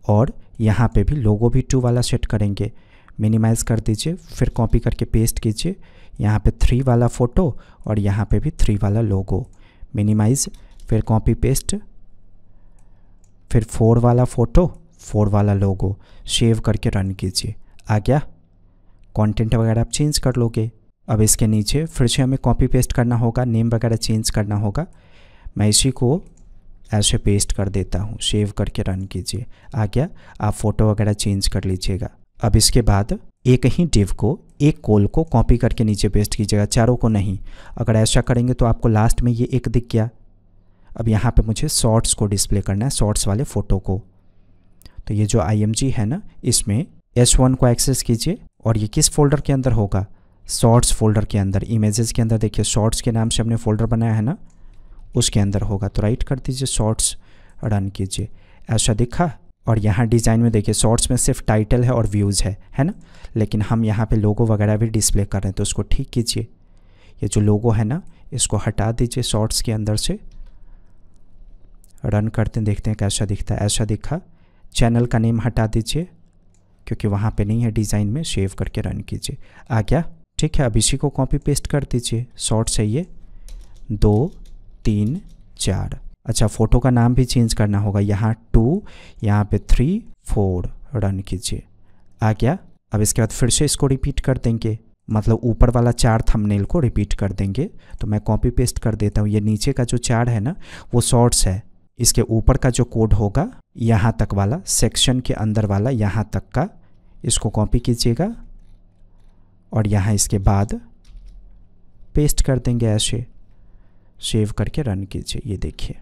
और यहाँ पे भी लोगो भी 2 वाला सेट करेंगे। मिनिमाइज़ कर दीजिए, फिर कॉपी करके पेस्ट कीजिए। यहाँ पे 3 वाला फ़ोटो और यहाँ पे भी 3 वाला लोगो। मिनिमाइज़, फिर कॉपी पेस्ट, फिर 4 वाला फ़ोटो, 4 वाला लोगो। सेव करके रन कीजिए। आ गया। कंटेंट वगैरह आप चेंज कर लोगे। अब इसके नीचे फिर से हमें कॉपी पेस्ट करना होगा, नेम वगैरह चेंज करना होगा। मैं इसी को ऐसे पेस्ट कर देता हूँ। सेव करके रन कीजिए। आ गया। आप फ़ोटो वगैरह चेंज कर लीजिएगा। अब इसके बाद एक ही डिव को, एक कोल को कॉपी करके नीचे पेस्ट कीजिएगा, चारों को नहीं। अगर ऐसा करेंगे तो आपको लास्ट में ये एक दिख गया। अब यहाँ पे मुझे शॉर्ट्स को डिस्प्ले करना है, शॉर्ट्स वाले फ़ोटो को। तो ये जो IMG है ना, इसमें S1 को एक्सेस कीजिए। और ये किस फोल्डर के अंदर होगा? शॉर्ट्स फोल्डर के अंदर। इमेजेस के अंदर देखिए शॉर्ट्स के नाम से हमने फोल्डर बनाया है ना, उसके अंदर होगा। तो राइट कर दीजिए शॉर्ट्स, रन कीजिए। ऐसा दिखा। और यहाँ डिज़ाइन में देखिए शॉर्ट्स में सिर्फ टाइटल है और व्यूज़ है ना, लेकिन हम यहाँ पे लोगो वगैरह भी डिस्प्ले कर रहे हैं, तो उसको ठीक कीजिए। ये जो लोगो है ना, इसको हटा दीजिए शॉर्ट्स के अंदर से। रन करते हैं, देखते हैं कैसा दिखता है। ऐसा दिखा। चैनल का नेम हटा दीजिए क्योंकि वहाँ पे नहीं है डिज़ाइन में। सेव करके रन कीजिए। आ गया। ठीक है, अब इसी को कॉपी पेस्ट कर दीजिए। शॉर्ट्स है ये 2, 3, 4। अच्छा, फ़ोटो का नाम भी चेंज करना होगा। यहाँ 2, यहाँ पे 3, 4। रन कीजिए। आ गया। अब इसके बाद फिर से इसको रिपीट कर देंगे, मतलब ऊपर वाला 4 थंबनेल को रिपीट कर देंगे। तो मैं कॉपी पेस्ट कर देता हूँ। ये नीचे का जो 4 है ना, वो शॉर्ट्स है। इसके ऊपर का जो कोड होगा, यहाँ तक वाला, सेक्शन के अंदर वाला यहाँ तक का, इसको कॉपी कीजिएगा और यहाँ इसके बाद पेस्ट कर देंगे ऐसे। सेव करके रन कीजिए। ये देखिए।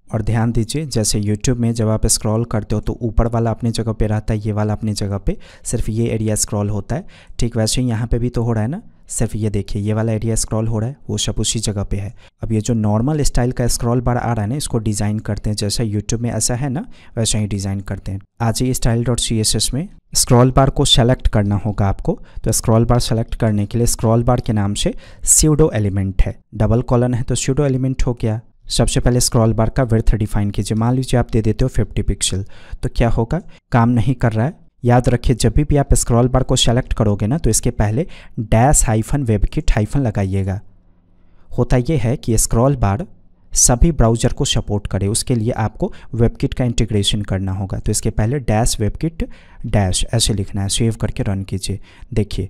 और ध्यान दीजिए, जैसे YouTube में जब आप स्क्रॉल करते हो तो ऊपर वाला अपनी जगह पे रहता है, ये वाला अपनी जगह पे, सिर्फ ये एरिया स्क्रॉल होता है। ठीक वैसे ही यहाँ पे भी तो हो रहा है ना, सिर्फ ये देखिए ये वाला एरिया स्क्रॉल हो रहा है, वो सब उसी जगह पे है। अब ये जो नॉर्मल स्टाइल का स्क्रॉल बार आ रहा है ना, इसको डिज़ाइन करते हैं जैसा YouTube में ऐसा है ना, वैसा ही डिज़ाइन करते हैं। आज ही style.css में स्क्रॉल बार को सेलेक्ट करना होगा आपको। तो स्क्रॉल बार सेलेक्ट करने के लिए स्क्रॉल बार के नाम से स्यूडो एलिमेंट है, डबल कॉलन है तो स्यूडो एलिमेंट हो गया। सबसे पहले स्क्रॉल बार का विड्थ डिफाइन कीजिए। मान लीजिए आप दे देते हो 50 पिक्सल, तो क्या होगा, काम नहीं कर रहा है। याद रखिए, जब भी आप स्क्रॉल बार को सेलेक्ट करोगे ना, तो इसके पहले -WebKit- लगाइएगा। होता ये है कि स्क्रॉल बार सभी ब्राउज़र को सपोर्ट करे, उसके लिए आपको वेबकिट का इंटीग्रेशन करना होगा। तो इसके पहले -WebKit- ऐसे लिखना है। सेव करके रन कीजिए। देखिए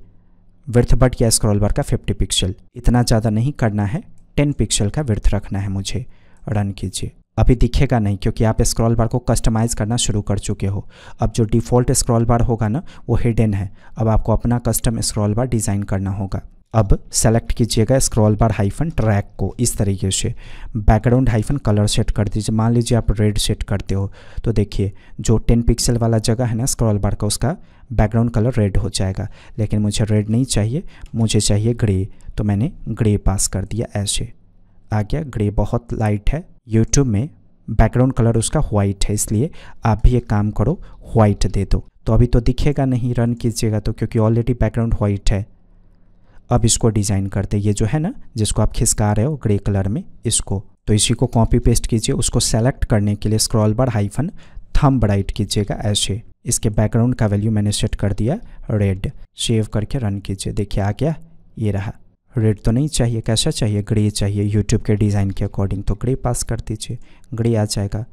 विड्थ बढ़ गया स्क्रॉल बार का 50 पिक्सल। इतना ज़्यादा नहीं करना है, 10 पिक्सल का विड्थ रखना है मुझे। रन कीजिए। अभी दिखेगा नहीं क्योंकि आप स्क्रॉल बार को कस्टमाइज़ करना शुरू कर चुके हो। अब जो डिफ़ॉल्ट स्क्रॉल बार होगा ना वो हिडन है, अब आपको अपना कस्टम स्क्रॉल बार डिज़ाइन करना होगा। अब सेलेक्ट कीजिएगा स्क्रॉल बार हाइफन ट्रैक को इस तरीके से, बैकग्राउंड हाइफन कलर सेट कर दीजिए। मान लीजिए आप रेड सेट करते हो तो देखिए जो 10 पिक्सल वाला जगह है ना स्क्रॉल बार का, उसका बैकग्राउंड कलर रेड हो जाएगा। लेकिन मुझे रेड नहीं चाहिए, मुझे चाहिए ग्रे, तो मैंने ग्रे पास कर दिया, ऐसे आ गया। ग्रे बहुत लाइट है, यूट्यूब में बैकग्राउंड कलर उसका वाइट है, इसलिए आप भी एक काम करो वाइट दे दो। तो अभी तो दिखेगा नहीं, रन कीजिएगा तो, क्योंकि ऑलरेडी बैकग्राउंड वाइट है। अब इसको डिज़ाइन करते, ये जो है ना जिसको आप खिसका रहे हो ग्रे कलर में, इसको तो इसी को कॉपी पेस्ट कीजिए। उसको सेलेक्ट करने के लिए स्क्रॉल बार हाइफन थंब राइट कीजिएगा ऐसे। इसके बैकग्राउंड का वैल्यू मैंने सेट कर दिया रेड। सेव करके रन कीजिए, देखिए आ गया, ये रहा। रेड तो नहीं चाहिए, कैसा चाहिए, ग्रे चाहिए यूट्यूब के डिज़ाइन के अकॉर्डिंग, तो ग्रे पास कर दीजिए, ग्रे आ जाएगा।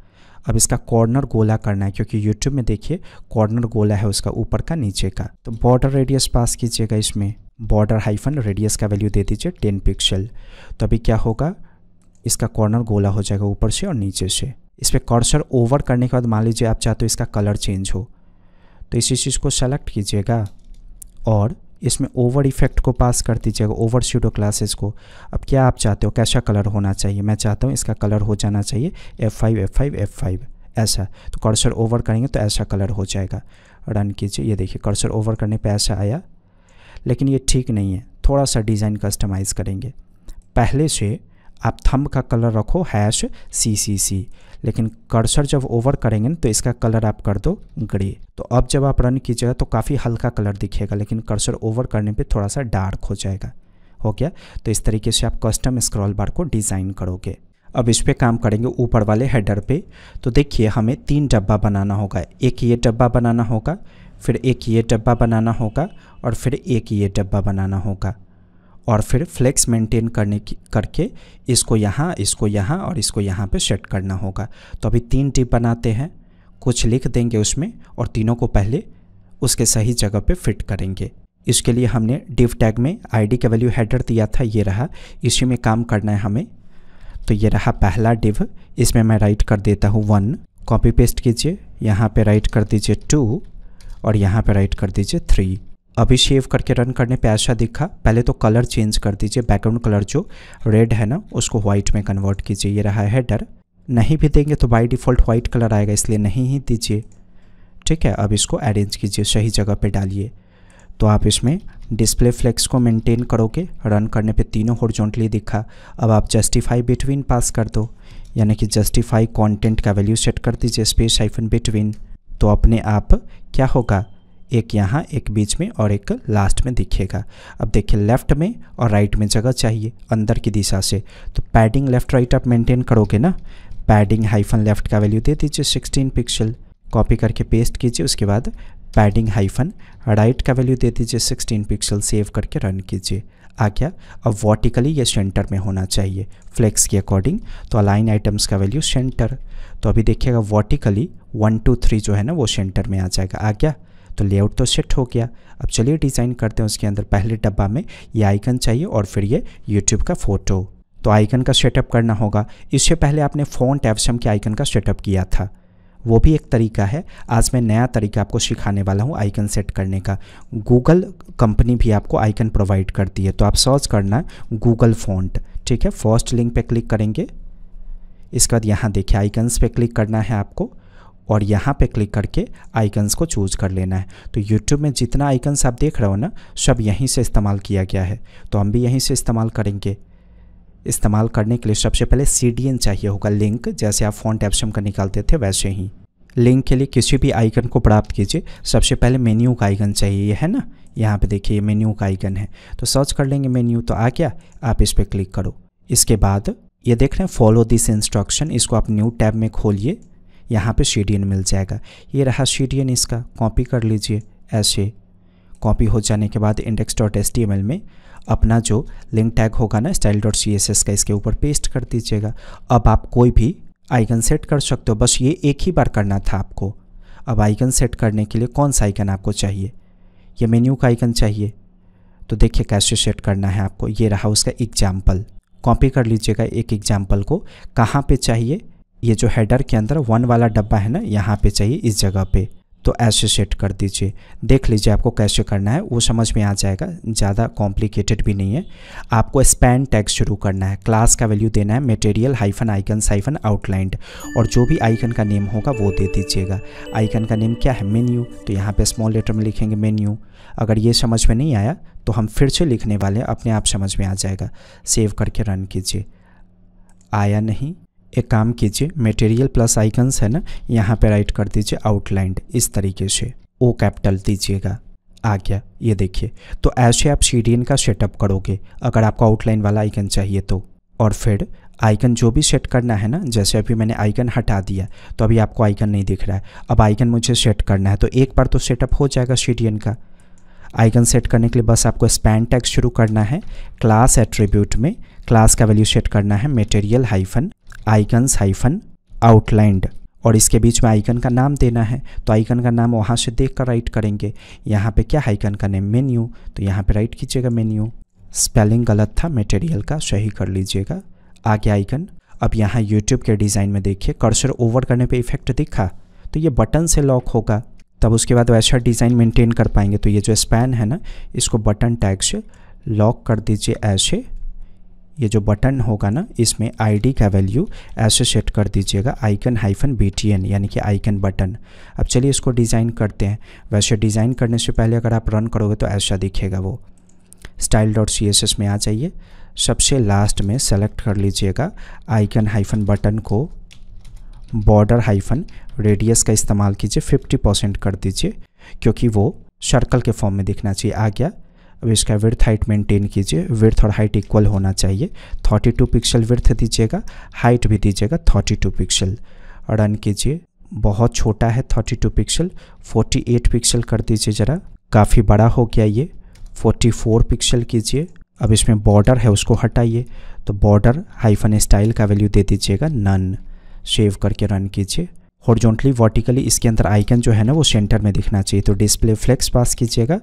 अब इसका कॉर्नर गोला करना है क्योंकि यूट्यूब में देखिए कॉर्नर गोला है उसका, ऊपर का नीचे का। तो बॉर्डर रेडियस पास कीजिएगा, इसमें बॉर्डर हाइफन रेडियस का वैल्यू दे दीजिए 10 पिक्सल। तो अभी क्या होगा, इसका कॉर्नर गोला हो जाएगा ऊपर से और नीचे से। इस पर कर्सर ओवर करने के बाद मान लीजिए आप चाहते हो इसका कलर चेंज हो, तो इसी चीज़ को सेलेक्ट कीजिएगा और इसमें ओवर इफेक्ट को पास कर दीजिएगा, ओवर शैडो क्लासेस को। अब क्या आप चाहते हो, कैसा कलर होना चाहिए, मैं चाहता हूँ इसका कलर हो जाना चाहिए F5 F5 F5 ऐसा। तो कर्सर ओवर करेंगे तो ऐसा कलर हो जाएगा। रन कीजिए, ये देखिए कर्सर ओवर करने पे ऐसा आया। लेकिन ये ठीक नहीं है, थोड़ा सा डिज़ाइन कस्टमाइज़ करेंगे। पहले से आप थंब का कलर रखो #CCC, लेकिन कर्सर जब ओवर करेंगे ना तो इसका कलर आप कर दो ग्रे। तो अब जब आप रन कीजिएगा तो काफ़ी हल्का कलर दिखेगा, लेकिन कर्सर ओवर करने पे थोड़ा सा डार्क हो जाएगा। हो गया। तो इस तरीके से आप कस्टम स्क्रॉल बार को डिज़ाइन करोगे। अब इस पर काम करेंगे ऊपर वाले हेडर पे। तो देखिए हमें 3 डब्बा बनाना होगा, एक ये डब्बा बनाना होगा, फिर एक ये डब्बा बनाना होगा और फिर एक ये डब्बा बनाना होगा। और फिर फ्लेक्स मेंटेन करके इसको यहाँ और इसको यहाँ पे सेट करना होगा। तो अभी 3 डिव बनाते हैं, कुछ लिख देंगे उसमें और तीनों को पहले उसके सही जगह पे फिट करेंगे। इसके लिए हमने डिव टैग में आईडी का वैल्यू हेडर दिया था, ये रहा, इसी में काम करना है हमें। तो ये रहा पहला डिव, इसमें मैं राइट कर देता हूँ 1, कॉपी पेस्ट कीजिए, यहाँ पे राइट कर दीजिए 2 और यहाँ पे राइट कर दीजिए 3। अभी सेव करके रन करने पे ऐसा दिखा। पहले तो कलर चेंज कर दीजिए, बैकग्राउंड कलर जो रेड है ना उसको वाइट में कन्वर्ट कीजिए। ये रहा हेडर। नहीं भी देंगे तो बाय डिफ़ॉल्ट वाइट कलर आएगा, इसलिए नहीं ही दीजिए, ठीक है। अब इसको अरेंज कीजिए, सही जगह पे डालिए। तो आप इसमें डिस्प्ले फ्लेक्स को मेंटेन करोगे, रन करने पे तीनों हॉरिजॉन्टली दिखा। अब आप जस्टिफाई बिटवीन पास कर दो, यानी कि जस्टिफाई कंटेंट का वैल्यू सेट कर दीजिए स्पेस हाइफन बिटवीन। तो अपने आप क्या होगा, एक यहाँ एक बीच में और एक लास्ट में दिखेगा। अब देखिए लेफ़्ट में और राइट में जगह चाहिए अंदर की दिशा से, तो पैडिंग लेफ़्ट राइट आप मेंटेन करोगे ना। पैडिंग हाइफन लेफ़्ट का वैल्यू दे दीजिए 16 पिक्सल, कॉपी करके पेस्ट कीजिए। उसके बाद पैडिंग हाइफन राइट का वैल्यू दे दीजिए 16 पिक्सल, सेव करके रन कीजिए। आ गया। अब वर्टिकली ये सेंटर में होना चाहिए फ्लेक्स के अकॉर्डिंग। तो अलाइन आइटम्स का वैल्यू सेंटर, तो अभी देखिएगा वर्टिकली 1 2 3 जो है ना वो सेंटर में आ जाएगा। आ गया। तो लेआउट तो सेट हो गया। अब चलिए डिज़ाइन करते हैं। उसके अंदर पहले डब्बा में ये आइकन चाहिए और फिर ये यूट्यूब का फ़ोटो। तो आइकन का सेटअप करना होगा। इससे पहले आपने फ़ॉन्ट एवसम के आइकन का सेटअप किया था, वो भी एक तरीका है। आज मैं नया तरीका आपको सिखाने वाला हूँ आइकन सेट करने का। गूगल कंपनी भी आपको आइकन प्रोवाइड करती है, तो आप सर्च करना गूगल फ़ॉन्ट, ठीक है। फर्स्ट लिंक पे क्लिक करेंगे, इसके बाद यहाँ देखिए आइकन्स पे क्लिक करना है आपको और यहाँ पे क्लिक करके आइकन्स को चूज़ कर लेना है। तो YouTube में जितना आइकन्स आप देख रहे हो ना सब यहीं से इस्तेमाल किया गया है, तो हम भी यहीं से इस्तेमाल करेंगे। इस्तेमाल करने के लिए सबसे पहले CDN चाहिए होगा, लिंक, जैसे आप फ़ॉन्ट एवसम का निकालते थे वैसे ही। लिंक के लिए किसी भी आइकन को प्राप्त कीजिए। सबसे पहले मेन्यू का आइकन चाहिए, ये है ना, यहाँ पे देखिए मेन्यू का आइकन है, तो सर्च कर लेंगे मेन्यू। तो आ गया, आप इस पर क्लिक करो। इसके बाद ये देख रहे हैं फॉलो दिस इंस्ट्रक्शन, इसको आप न्यू टैब में खोलिए, यहाँ पे CDN मिल जाएगा। ये रहा CDN, इसका कॉपी कर लीजिए ऐसे। कॉपी हो जाने के बाद index.html में अपना जो लिंक टैग होगा ना style.css का, इसके ऊपर पेस्ट कर दीजिएगा। अब आप कोई भी आइकन सेट कर सकते हो, बस ये एक ही बार करना था आपको। अब आइकन सेट करने के लिए कौन सा आइकन आपको चाहिए, ये मेन्यू का आइकन चाहिए। तो देखिए कैसे सेट करना है आपको। ये रहा उसका एग्जाम्पल, कॉपी कर लीजिएगा एक एग्जाम्पल को। कहाँ पे चाहिए, ये जो हेडर के अंदर 1 वाला डब्बा है ना, यहाँ पे चाहिए इस जगह पे, तो ऐसे सेट कर दीजिए। देख लीजिए आपको कैसे करना है, वो समझ में आ जाएगा, ज़्यादा कॉम्प्लिकेटेड भी नहीं है। आपको स्पैन टैग शुरू करना है, क्लास का वैल्यू देना है material hyphen icons hyphen outlined, और जो भी आइकन का नेम होगा वो दे दीजिएगा। आइकन का नेम क्या है, मेन्यू, तो यहाँ पे स्मॉल लेटर में लिखेंगे मेन्यू। अगर ये समझ में नहीं आया तो हम फिर से लिखने वाले हैं, अपने आप समझ में आ जाएगा। सेव करके रन कीजिए। आया नहीं, एक काम कीजिए, मटेरियल प्लस आइकन्स है ना, यहाँ पे राइट कर दीजिए आउटलाइंड, इस तरीके से ओ कैपिटल दीजिएगा। आ गया, ये देखिए। तो ऐसे आप CDN का सेटअप करोगे अगर आपको आउटलाइन वाला आइकन चाहिए तो। और फिर आइकन जो भी सेट करना है ना, जैसे अभी मैंने आइकन हटा दिया तो अभी आपको आइकन नहीं दिख रहा है, अब आइकन मुझे सेट करना है, तो एक बार तो सेटअप हो जाएगा CDN का। आइकन सेट करने के लिए बस आपको स्पैन टैग शुरू करना है, क्लास एट्रीब्यूट में क्लास का वैल्यू सेट करना है material hyphen icons hyphen outlined, और इसके बीच में आइकन का नाम देना है। तो आइकन का नाम वहाँ से देख कर राइट करेंगे। यहाँ पे क्या आइकन का नेम, मेन्यू, तो यहाँ पे राइट कीजिएगा मेन्यू। स्पेलिंग गलत था मटेरियल का, सही कर लीजिएगा। आगे आइकन। अब यहाँ यूट्यूब के डिज़ाइन में देखिए, कर्सर ओवर करने पे इफेक्ट दिखा, तो ये बटन से लॉक होगा, तब उसके बाद वैसा डिज़ाइन मेंटेन कर पाएंगे। तो ये जो स्पैन है ना, इसको बटन टैग से लॉक कर दीजिए ऐसे। ये जो बटन होगा ना, इसमें ID का वैल्यू ऐसे सेट कर दीजिएगा, आइकन हाइफन BTN, यानी कि आइकन बटन। अब चलिए इसको डिज़ाइन करते हैं। वैसे डिज़ाइन करने से पहले अगर आप रन करोगे तो ऐसा दिखेगा वो। style.css में आ जाइए, सबसे लास्ट में सेलेक्ट कर लीजिएगा आइकन हाइफन बटन को, बॉर्डर हाइफन रेडियस का इस्तेमाल कीजिए, 50% कर दीजिए, क्योंकि वो सर्कल के फॉर्म में दिखना चाहिए। आ गया। अब इसका विड्थ हाइट मेंटेन कीजिए, विड्थ और हाइट इक्वल होना चाहिए। 32 पिक्सल विड्थ दीजिएगा, हाइट भी दीजिएगा 32 पिक्सल। रन कीजिए। बहुत छोटा है 32 पिक्सल, 48 पिक्सल कर दीजिए ज़रा, काफ़ी बड़ा हो गया ये। 44 पिक्सल कीजिए। अब इसमें बॉर्डर है उसको हटाइए, तो बॉर्डर हाइफन स्टाइल का वैल्यू दे दीजिएगा नन। सेव करके रन कीजिए। हॉरिजॉन्टली वर्टिकली इसके अंदर आइकन जो है ना वो सेंटर में दिखना चाहिए, तो डिस्प्ले फ्लेक्स पास कीजिएगा,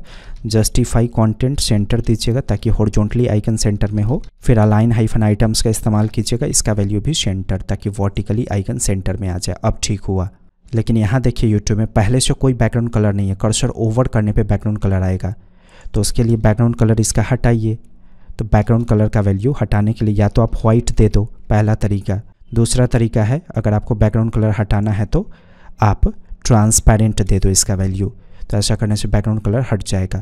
जस्टिफाई कंटेंट सेंटर दीजिएगा ताकि हॉरिजॉन्टली आइकन सेंटर में हो। फिर अलाइन हाइफन आइटम्स का इस्तेमाल कीजिएगा, इसका वैल्यू भी सेंटर, ताकि वर्टिकली आइकन सेंटर में आ जाए। अब ठीक हुआ। लेकिन यहाँ देखिए यूट्यूब में पहले से कोई बैकग्राउंड कलर नहीं है, कर्सर ओवर करने पर बैकग्राउंड कलर आएगा, तो उसके लिए बैकग्राउंड कलर इसका हटाइए। तो बैकग्राउंड कलर का वैल्यू हटाने के लिए या तो आप व्हाइट दे दो, पहला तरीका। दूसरा तरीका है, अगर आपको बैकग्राउंड कलर हटाना है तो आप ट्रांसपेरेंट दे दो इसका वैल्यू, तो ऐसा करने से बैकग्राउंड कलर हट जाएगा।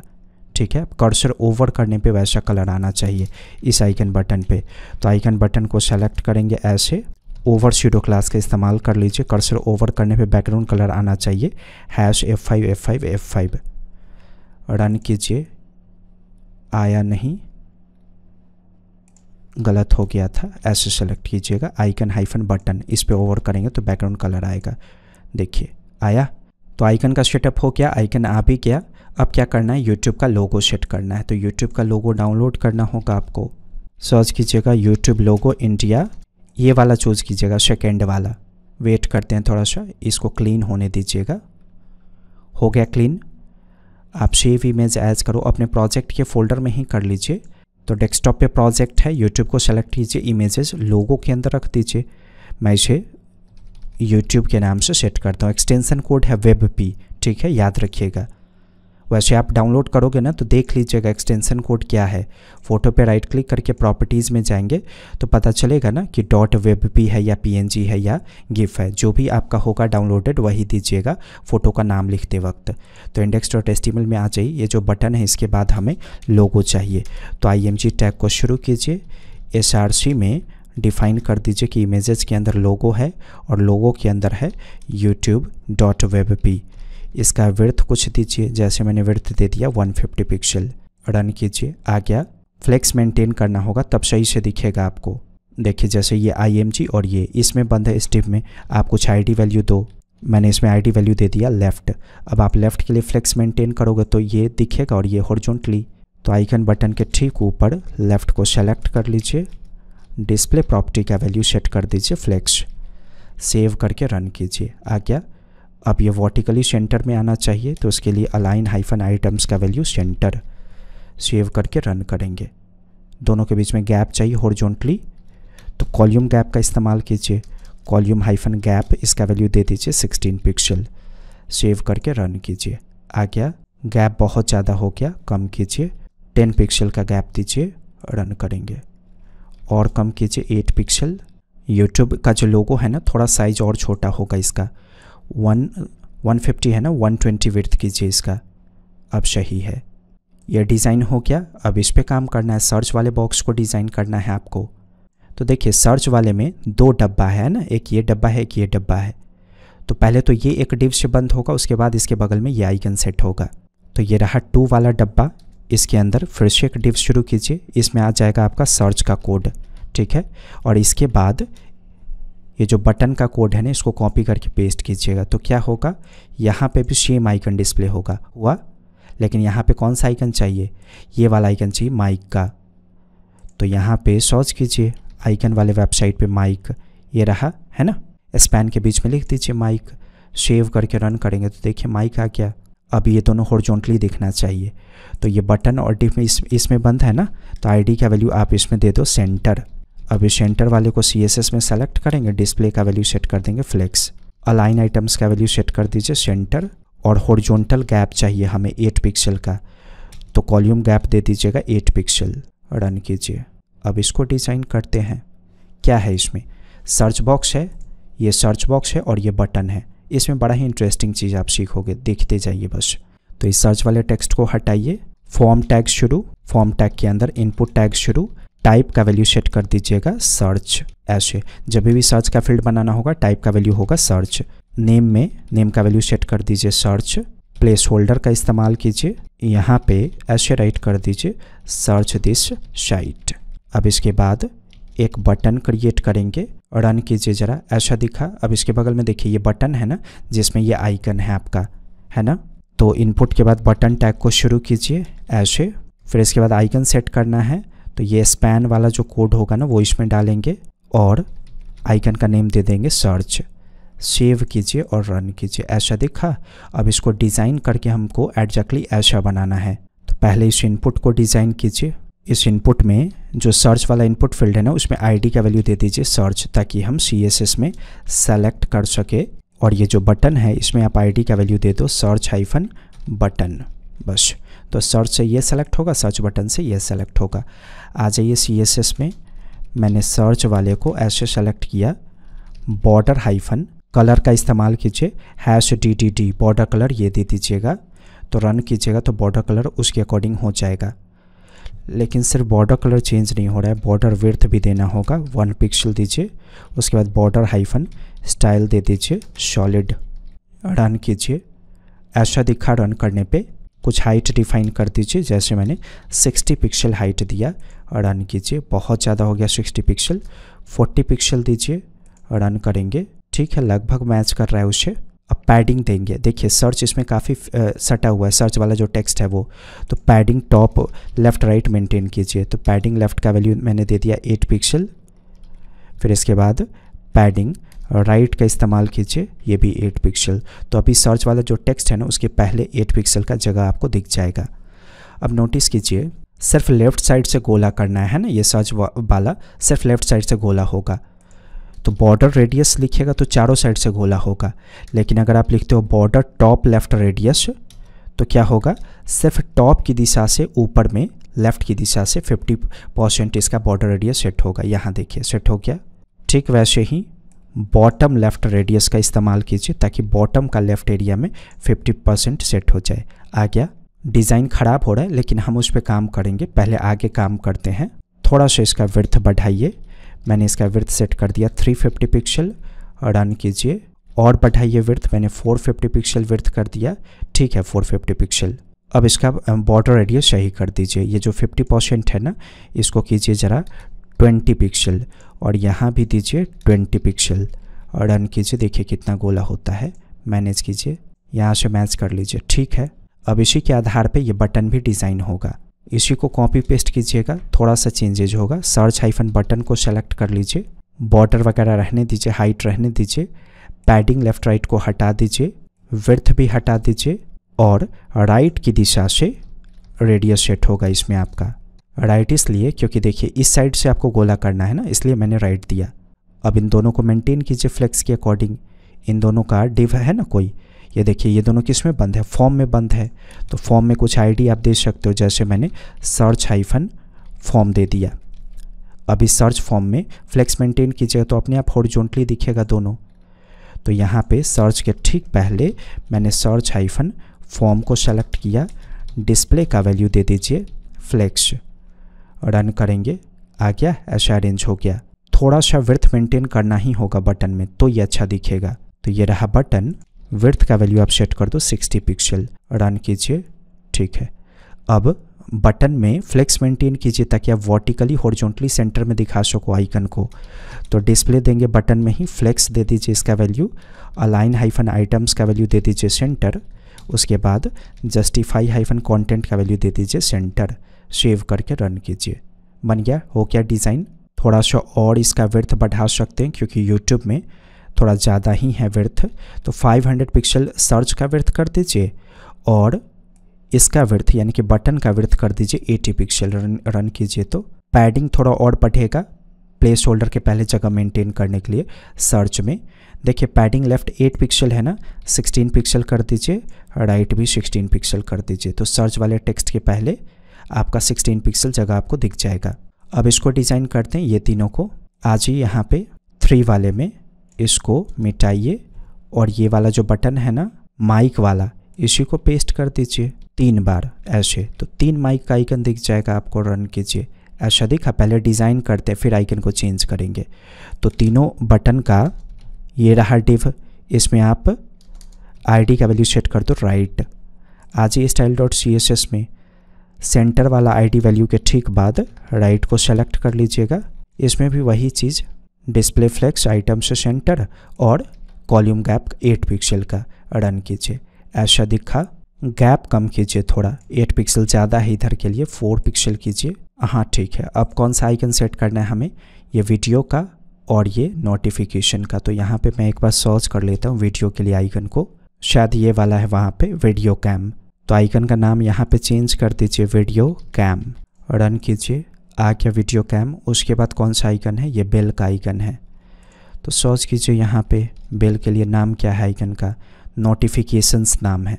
ठीक है। कर्सर ओवर करने पे वैसा कलर आना चाहिए इस आइकन बटन पे। तो आइकन बटन को सेलेक्ट करेंगे ऐसे, ओवर शैडो क्लास का इस्तेमाल कर लीजिए, कर्सर ओवर करने पे बैकग्राउंड कलर आना चाहिए, #F5 F5 F5। रन कीजिए। आया नहीं, गलत हो गया था, ऐसे सेलेक्ट कीजिएगा आइकन हाइफन बटन, इस पे ओवर करेंगे तो बैकग्राउंड कलर आएगा। देखिए आया। तो आइकन का सेटअप हो गया, आइकन आ भी गया। अब क्या करना है, यूट्यूब का लोगो सेट करना है। तो यूट्यूब का लोगो डाउनलोड करना होगा आपको। सर्च कीजिएगा यूट्यूब लोगो इंडिया, ये वाला चूज़ कीजिएगा, सेकेंड वाला। वेट करते हैं थोड़ा सा, इसको क्लीन होने दीजिएगा। हो गया क्लीन। आप सेव इमेज एज करो, अपने प्रोजेक्ट के फोल्डर में ही कर लीजिए। तो डेस्कटॉप पे प्रोजेक्ट है, यूट्यूब को सेलेक्ट कीजिए, इमेजेस लोगो के अंदर रख दीजिए। मैं इसे यूट्यूब के नाम से सेट करता हूँ। एक्सटेंशन कोड है WebP, ठीक है, याद रखिएगा। वैसे आप डाउनलोड करोगे ना तो देख लीजिएगा एक्सटेंशन कोड क्या है। फ़ोटो पे राइट क्लिक करके प्रॉपर्टीज़ में जाएंगे तो पता चलेगा ना कि .webp है या PNG है या GIF है। जो भी आपका होगा डाउनलोडेड वही दीजिएगा फ़ोटो का नाम लिखते वक्त। तो index.html में आ जाइए, ये जो बटन है इसके बाद हमें लोगो चाहिए। तो IMG टैग को शुरू कीजिए, SRC में डिफ़ाइन कर दीजिए कि इमेजेस के अंदर लोगो है और लोगो के अंदर है YouTube.webp। इसका विड्थ कुछ दीजिए, जैसे मैंने विड्थ दे दिया 150 पिक्सल। रन कीजिए। आ गया। फ्लेक्स मेंटेन करना होगा तब सही से दिखेगा आपको। देखिए जैसे ये IMG और ये इसमें बंद है, स्टिप में आप कुछ ID वैल्यू दो। मैंने इसमें ID वैल्यू दे दिया लेफ़्ट। अब आप लेफ़्ट के लिए फ्लेक्स मेंटेन करोगे तो ये दिखेगा और ये हॉरिजॉन्टली। तो आइकन बटन के ठीक ऊपर लेफ़्ट को सेलेक्ट कर लीजिए, डिस्प्ले प्रॉपर्टी का वैल्यू सेट कर दीजिए फ्लेक्स। सेव करके रन कीजिए। आ गया। अब ये वर्टिकली सेंटर में आना चाहिए, तो उसके लिए अलाइन हाइफन आइटम्स का वैल्यू सेंटर। सेव करके रन करेंगे। दोनों के बीच में गैप चाहिए हॉरिजॉन्टली, तो कॉलम गैप का इस्तेमाल कीजिए। कॉल्यूम हाइफन गैप, इसका वैल्यू दे दीजिए 16 पिक्सल। सेव करके रन कीजिए। आ गया, गैप बहुत ज़्यादा हो गया, कम कीजिए, 10 पिक्सल का गैप दीजिए, रन करेंगे। और कम कीजिए 8 पिक्सल। यूट्यूब का जो लोगो है ना, थोड़ा साइज और छोटा होगा इसका, 150 है ना, 120 विड्थ कीजिए इसका। अब सही है, यह डिज़ाइन हो गया। अब इस पे काम करना है, सर्च वाले बॉक्स को डिज़ाइन करना है आपको। तो देखिए सर्च वाले में 2 डब्बा है ना, एक ये डब्बा है, एक ये डब्बा है। तो पहले तो ये एक डिव से बंद होगा, उसके बाद इसके बगल में ये आइकन सेट होगा। तो ये रहा 2 वाला डब्बा, इसके अंदर फिर से एक डिव शुरू कीजिए, इसमें आ जाएगा आपका सर्च का कोड, ठीक है। और इसके बाद ये जो बटन का कोड है ना, इसको कॉपी करके पेस्ट कीजिएगा। तो क्या होगा, यहाँ पे भी सेम आइकन डिस्प्ले होगा, हुआ। लेकिन यहाँ पे कौन सा आइकन चाहिए, ये वाला आइकन चाहिए, माइक का। तो यहाँ पे सर्च कीजिए आइकन वाले वेबसाइट पे माइक, ये रहा है ना, स्पैन के बीच में लिख दीजिए माइक। सेव करके रन करेंगे तो देखिए माइक आ गया। अब ये दोनों हॉरिजॉन्टली दिखना चाहिए। तो ये बटन और डिव में इसमें बंद है ना, तो आईडी का वैल्यू आप इसमें दे दो सेंटर। अब इस सेंटर वाले को CSS में सेलेक्ट करेंगे, डिस्प्ले का वैल्यू सेट कर देंगे फ्लेक्स, अलाइन आइटम्स का वैल्यू सेट कर दीजिए सेंटर, और हॉरिजॉन्टल गैप चाहिए हमें 8 पिक्सल का, तो कॉल्यूम गैप दे दीजिएगा 8 पिक्सल। रन कीजिए। अब इसको डिज़ाइन करते हैं। क्या है इसमें, सर्च बॉक्स है, ये सर्च बॉक्स है और ये बटन है। इसमें बड़ा ही इंटरेस्टिंग चीज़ आप सीखोगे, देखते जाइए बस। तो इस सर्च वाले टेक्स्ट को हटाइए, फॉर्म टैग शुरू, फॉर्म टैग के अंदर इनपुट टैग शुरू, टाइप का वैल्यू सेट कर दीजिएगा सर्च। ऐसे जब भी सर्च का फील्ड बनाना होगा, टाइप का वैल्यू होगा सर्च। नेम में नेम का वैल्यू सेट कर दीजिए सर्च। प्लेस होल्डर का इस्तेमाल कीजिए, यहाँ पे ऐसे राइट कर दीजिए सर्च दिस साइट। अब इसके बाद एक बटन क्रिएट करेंगे, रन कीजिए ज़रा, ऐसा दिखा। अब इसके बगल में देखिए ये बटन है ना, जिसमें ये आइकन है आपका, है ना। तो इनपुट के बाद बटन टैग को शुरू कीजिए ऐसे, फिर इसके बाद आइकन सेट करना है। तो ये स्पैन वाला जो कोड होगा ना, वो इसमें डालेंगे और आइकन का नेम दे देंगे सर्च। सेव कीजिए और रन कीजिए। ऐसा दिखा। अब इसको डिज़ाइन करके हमको एग्जैक्टली ऐसा बनाना है। तो पहले इस इनपुट को डिज़ाइन कीजिए। इस इनपुट में जो सर्च वाला इनपुट फील्ड है ना, उसमें आईडी का वैल्यू दे दीजिए सर्च, ताकि हम CSS में सेलेक्ट कर सके। और ये जो बटन है, इसमें आप आईडी का वैल्यू दे दो सर्च हाइफन बटन, बस। तो सर्च से ये सेलेक्ट होगा, सर्च बटन से ये सेलेक्ट होगा। आ जाइए CSS में, मैंने सर्च वाले को ऐसे सेलेक्ट किया, बॉर्डर हाइफन कलर का इस्तेमाल कीजिए, #DDD बॉर्डर कलर ये दे दीजिएगा। तो रन कीजिएगा तो बॉर्डर कलर उसके अकॉर्डिंग हो जाएगा। लेकिन सिर्फ बॉर्डर कलर चेंज नहीं हो रहा है, बॉर्डर विड्थ भी देना होगा, 1 पिक्सल दीजिए। उसके बाद बॉर्डर हाइफन स्टाइल दे दीजिए सॉलिड। रन कीजिए। ऐसा दिखा रन करने पे। कुछ हाइट डिफाइन कर दीजिए, जैसे मैंने 60 पिक्सल हाइट दिया। रन कीजिए। बहुत ज़्यादा हो गया 60 पिक्सल, 40 पिक्सल दीजिए। रन करेंगे, ठीक है, लगभग मैच कर रहा है उससे। अब पैडिंग देंगे। देखिए सर्च इसमें काफ़ी सटा हुआ है, सर्च वाला जो टेक्स्ट है वो। तो padding top left right maintain कीजिए। तो पैडिंग लेफ़्ट का वैल्यू मैंने दे दिया 8 पिक्सल। फिर इसके बाद पैडिंग राइट का इस्तेमाल कीजिए, ये भी 8 पिक्सल। तो अभी सर्च वाला जो टेक्स्ट है ना, उसके पहले 8 पिक्सल का जगह आपको दिख जाएगा। अब नोटिस कीजिए, सिर्फ लेफ़्ट साइड से गोला करना है ना, ये सर्च वाला सिर्फ लेफ़्ट साइड से गोला होगा। तो बॉर्डर रेडियस लिखिएगा तो चारों साइड से गोला होगा। लेकिन अगर आप लिखते हो बॉर्डर टॉप लेफ़्ट रेडियस, तो क्या होगा, सिर्फ टॉप की दिशा से ऊपर में लेफ़्ट की दिशा से 50% इसका बॉर्डर रेडियस सेट होगा। यहाँ देखिए सेट हो गया। ठीक वैसे ही बॉटम लेफ़्ट रेडियस का इस्तेमाल कीजिए, ताकि बॉटम का लेफ़्ट एरिया में 50% सेट हो जाए। आ गया। डिज़ाइन ख़राब हो रहा है, लेकिन हम उस पर काम करेंगे। पहले आगे काम करते हैं। थोड़ा सा इसका विड्थ बढ़ाइए। मैंने इसका विड्थ सेट कर दिया 350 पिक्सल। रन कीजिए और बढ़ाइए विड्थ, मैंने 450 पिक्सल विड्थ कर दिया। ठीक है, 450 पिक्सल। अब इसका बॉर्डर रेडियस सही कर दीजिए। ये जो 50% है ना, इसको कीजिए ज़रा 20 पिक्सल और यहाँ भी दीजिए 20 पिक्सल। और रन कीजिए, देखिए कितना गोला होता है। मैनेज कीजिए, यहाँ से मैच कर लीजिए। ठीक है। अब इसी के आधार पे ये बटन भी डिज़ाइन होगा। इसी को कॉपी पेस्ट कीजिएगा, थोड़ा सा चेंजेज होगा। सर्च हाइफन बटन को सेलेक्ट कर लीजिए, बॉर्डर वगैरह रहने दीजिए, हाइट रहने दीजिए, पैडिंग लेफ़्ट राइट को हटा दीजिए, विड्थ भी हटा दीजिए और राइट की दिशा से रेडियस सेट होगा इसमें आपका। राइट इसलिए क्योंकि देखिए इस साइड से आपको गोला करना है ना, इसलिए मैंने राइट दिया। अब इन दोनों को मेंटेन कीजिए फ्लेक्स के अकॉर्डिंग। इन दोनों का डिव है ना कोई, ये देखिए ये दोनों किस में बंद है, फॉर्म में बंद है। तो फॉर्म में कुछ आईडी आप दे सकते हो, जैसे मैंने सर्च हाइफन फॉर्म दे दिया। अब इस सर्च फॉर्म में फ्लेक्स मेंटेन कीजिएगा तो अपने आप हॉरिजॉन्टली दिखेगा दोनों। तो यहाँ पे सर्च के ठीक पहले मैंने सर्च हाइफन फॉर्म को सेलेक्ट किया, डिस्प्ले का वैल्यू दे दीजिए फ्लेक्स, रन करेंगे, आ गया, ऐसा अरेंज हो गया। थोड़ा सा विड्थ मेंटेन करना ही होगा बटन में तो ये अच्छा दिखेगा। तो ये रहा बटन, विड्थ का वैल्यू आप सेट कर दो 60 पिक्सल, रन कीजिए, ठीक है। अब बटन में फ्लेक्स मेंटेन कीजिए ताकि आप वर्टिकली हॉरिजॉन्टली सेंटर में दिखा सको आइकन को। तो डिस्प्ले देंगे बटन में ही, फ्लेक्स दे दीजिए इसका वैल्यू, अलाइन हाइफन आइटम्स का वैल्यू दे दीजिए सेंटर, उसके बाद जस्टिफाई हाइफन कंटेंट का वैल्यू दे दीजिए सेंटर, सेव करके रन कीजिए। बन गया, हो गया डिज़ाइन। थोड़ा सा और इसका विड्थ बढ़ा सकते हैं क्योंकि यूट्यूब में थोड़ा ज़्यादा ही है विड्थ। तो 500 पिक्सल सर्च का विड्थ कर दीजिए और इसका विड्थ यानी कि बटन का विड्थ कर दीजिए 80 पिक्सल, रन कीजिए। तो पैडिंग थोड़ा और बढ़ेगा प्लेस होल्डर के पहले जगह मेंटेन करने के लिए सर्च में। देखिए पैडिंग लेफ्ट 8 पिक्सल है ना, 16 पिक्सल कर दीजिए, राइट भी 16 पिक्सल कर दीजिए। तो सर्च वाले टेक्स्ट के पहले आपका 16 पिक्सल जगह आपको दिख जाएगा। अब इसको डिज़ाइन करते हैं, ये तीनों को आ जाइए यहाँ पे 3 वाले में, इसको मिटाइए और ये वाला जो बटन है ना माइक वाला, इसी को पेस्ट कर दीजिए 3 बार ऐसे। तो 3 माइक का आइकन दिख जाएगा आपको, रन कीजिए। ऐसा दिखा, पहले डिज़ाइन करते फिर आइकन को चेंज करेंगे। तो तीनों बटन का ये रहा डिव, इसमें आप आईडी का वैल्यू सेट कर दो राइट। आ जाइए style.css में, सेंटर वाला आईडी वैल्यू के ठीक बाद राइट को सेलेक्ट कर लीजिएगा। इसमें भी वही चीज़, डिस्प्ले फ्लेक्स आइटम से सेंटर और कॉलम गैप 8 पिक्सल का, रन कीजिए। ऐसा दिखा, गैप कम कीजिए थोड़ा, 8 पिक्सल ज़्यादा है इधर के लिए, 4 पिक्सल कीजिए। हाँ ठीक है। अब कौन सा आइकन सेट करना है हमें, ये वीडियो का और ये नोटिफिकेशन का। तो यहाँ पे मैं एक बार सर्च कर लेता हूँ वीडियो के लिए आइकन को, शायद ये वाला है वहाँ पे, वीडियो कैम। तो आइकन का नाम यहाँ पे चेंज कर दीजिए वीडियो कैम, रन कीजिए, आ गया वीडियो कैम। उसके बाद कौन सा आइकन है, ये बेल का आइकन है। तो सर्च कीजिए यहाँ पे बेल के लिए, नाम क्या है आइकन का, नोटिफिकेशंस नाम है।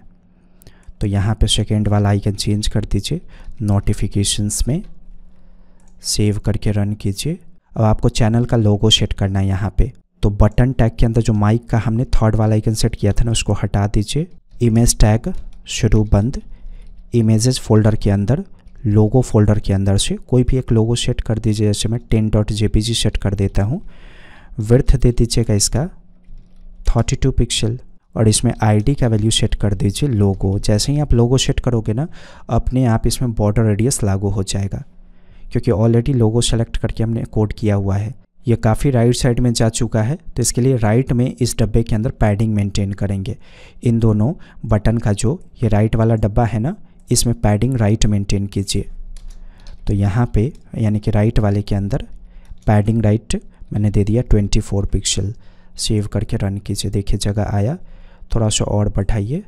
तो यहाँ पे सेकेंड वाला आइकन चेंज कर दीजिए नोटिफिकेशंस में, सेव करके रन कीजिए। अब आपको चैनल का लोगो सेट करना है यहाँ पे। तो बटन टैग के अंदर जो माइक का हमने थर्ड वाला आइकन सेट किया था ना, उसको हटा दीजिए। इमेज टैग शुरू बंद, इमेजेस फोल्डर के अंदर लोगो फोल्डर के अंदर से कोई भी एक लोगो सेट कर दीजिए। जैसे मैं 10.jpg सेट कर देता हूँ। विड्थ दे दीजिएगा इसका 32 पिक्सल और इसमें आईडी का वैल्यू सेट कर दीजिए लोगो। जैसे ही आप लोगो सेट करोगे ना, अपने आप इसमें बॉर्डर रेडियस लागू हो जाएगा क्योंकि ऑलरेडी लोगो सेलेक्ट करके हमने कोड किया हुआ है। ये काफ़ी राइट साइड में जा चुका है, तो इसके लिए राइट में इस डब्बे के अंदर पैडिंग मेंटेन करेंगे। इन दोनों बटन का जो ये राइट वाला डब्बा है ना, इसमें पैडिंग राइट मेंटेन कीजिए। तो यहाँ पे यानी कि राइट वाले के अंदर पैडिंग राइट मैंने दे दिया 24 पिक्सल, सेव करके रन कीजिए। देखिए जगह आया, थोड़ा सा और बढ़ाइए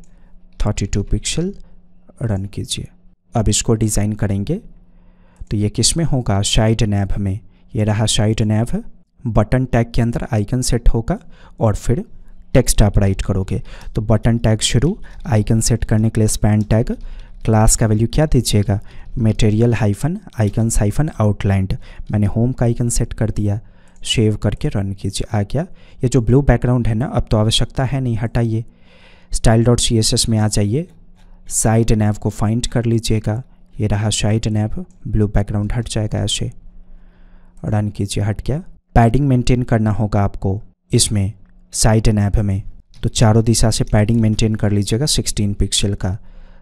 32 पिक्सल, रन कीजिए। अब इसको डिज़ाइन करेंगे। तो ये किस में होगा, साइड नैब में। ये रहा साइड नैब, बटन टैग के अंदर आइकन सेट होगा और फिर टेक्स्ट आप राइट करोगे। तो बटन टैग शुरू, आइकन सेट करने के लिए स्पैन टैग, क्लास का वैल्यू क्या दीजिएगा, material hyphen icons hyphen outlined. मैंने होम का आइकन सेट कर दिया, सेव करके रन कीजिए। आ गया। ये जो ब्लू बैकग्राउंड है ना, अब तो आवश्यकता है नहीं, हटाइए। style.css में आ जाइए, साइड नैब को फाइंड कर लीजिएगा। ये रहा साइड नैब, ब्लू बैकग्राउंड हट जाएगा, ऐसे रन कीजिए, हट गया। पैडिंग मेंटेन करना होगा आपको इसमें साइड नैब में। तो चारों दिशा से पैडिंग मेंटेन कर लीजिएगा 16 पिक्सल का,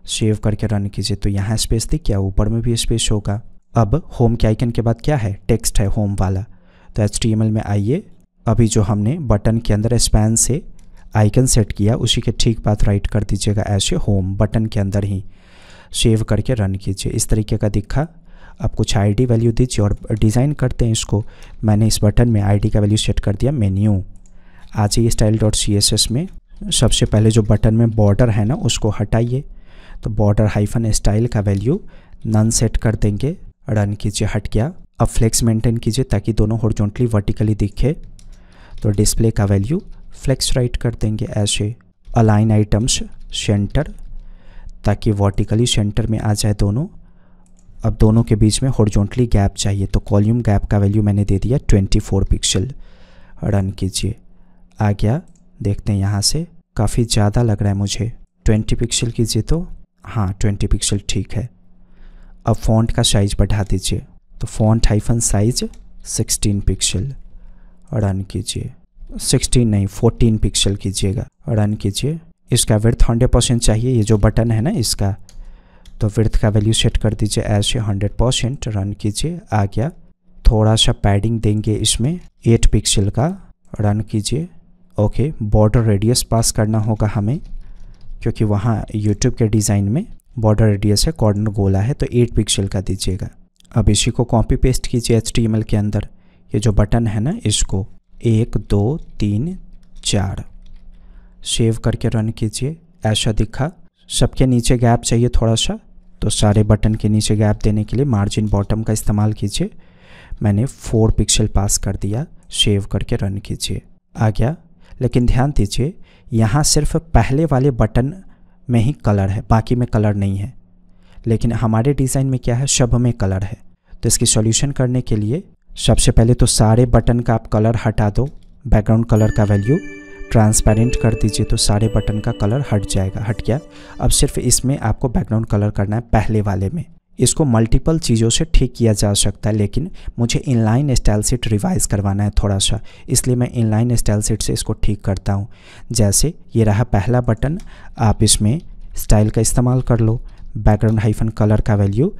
सेव करके रन कीजिए। तो यहाँ स्पेस दिख गया, ऊपर में भी स्पेस होगा। अब होम के आइकन के बाद क्या है, टेक्स्ट है होम वाला। तो HTML में आइए, अभी जो हमने बटन के अंदर स्पैन से आइकन सेट किया उसी के ठीक बाद राइट कर दीजिएगा ऐसे होम, बटन के अंदर ही, सेव करके रन कीजिए। इस तरीके का दिखा। अब कुछ आईडी वैल्यू दीजिए और डिज़ाइन करते हैं इसको। मैंने इस बटन में आईडी का वैल्यू सेट कर दिया मेन्यू। आ जाइए style.css में, सबसे पहले जो बटन में बॉर्डर है ना, उसको हटाइए। तो बॉर्डर हाइफन स्टाइल का वैल्यू नन सेट कर देंगे, रन कीजिए, हट गया। अब फ्लेक्स मेंटेन कीजिए ताकि दोनों हॉरिजॉन्टली वर्टिकली दिखे। तो डिस्प्ले का वैल्यू फ्लेक्स राइट कर देंगे ऐसे। अलाइन आइटम्स सेंटर, ताकि वर्टिकली सेंटर में आ जाए दोनों। अब दोनों के बीच में हॉरिजॉन्टली गैप चाहिए, तो कॉलम गैप का वैल्यू मैंने दे दिया 24 पिक्सल। रन कीजिए, आ गया। देखते हैं यहाँ से काफ़ी ज़्यादा लग रहा है मुझे। 20 पिक्सल कीजिए तो हाँ 20 पिक्सल ठीक है। अब फ़ॉन्ट का साइज़ बढ़ा दीजिए, तो font hyphen size 16 pixel. Run कीजिए, 16 नहीं 14 पिक्सल कीजिएगा। रन कीजिए। इसका विड्थ 100% चाहिए, ये जो बटन है ना इसका, तो विड्थ का वैल्यू सेट कर दीजिए ऐसे 100%। रन कीजिए, आ गया। थोड़ा सा पैडिंग देंगे इसमें 8 पिक्सल का। रन कीजिए। ओके, बॉर्डर रेडियस पास करना होगा हमें, क्योंकि वहाँ यूट्यूब के डिज़ाइन में बॉर्डर रेडियस है, कॉर्नर गोला है, तो 8 पिक्सल का दीजिएगा। अब इसी को कॉपी पेस्ट कीजिए HTML के अंदर। ये जो बटन है ना इसको 1 2 3 4 सेव करके रन कीजिए। ऐसा दिखा। सबके नीचे गैप चाहिए थोड़ा सा, तो सारे बटन के नीचे गैप देने के लिए मार्जिन बॉटम का इस्तेमाल कीजिए। मैंने 4 पिक्सल पास कर दिया। सेव करके रन कीजिए, आ गया। लेकिन ध्यान दीजिए, यहाँ सिर्फ पहले वाले बटन में ही कलर है, बाकी में कलर नहीं है। लेकिन हमारे डिज़ाइन में क्या है, सब में कलर है। तो इसकी सॉल्यूशन करने के लिए सबसे पहले तो सारे बटन का आप कलर हटा दो। बैकग्राउंड कलर का वैल्यू ट्रांसपेरेंट कर दीजिए, तो सारे बटन का कलर हट जाएगा। हट गया। अब सिर्फ इसमें आपको बैकग्राउंड कलर करना है, पहले वाले में। इसको मल्टीपल चीज़ों से ठीक किया जा सकता है, लेकिन मुझे इनलाइन स्टाइल शीट रिवाइज़ करवाना है थोड़ा सा, इसलिए मैं इनलाइन स्टाइल शीट से इसको ठीक करता हूँ। जैसे ये रहा पहला बटन, आप इसमें स्टाइल का इस्तेमाल कर लो। बैकग्राउंड हाइफन कलर का वैल्यू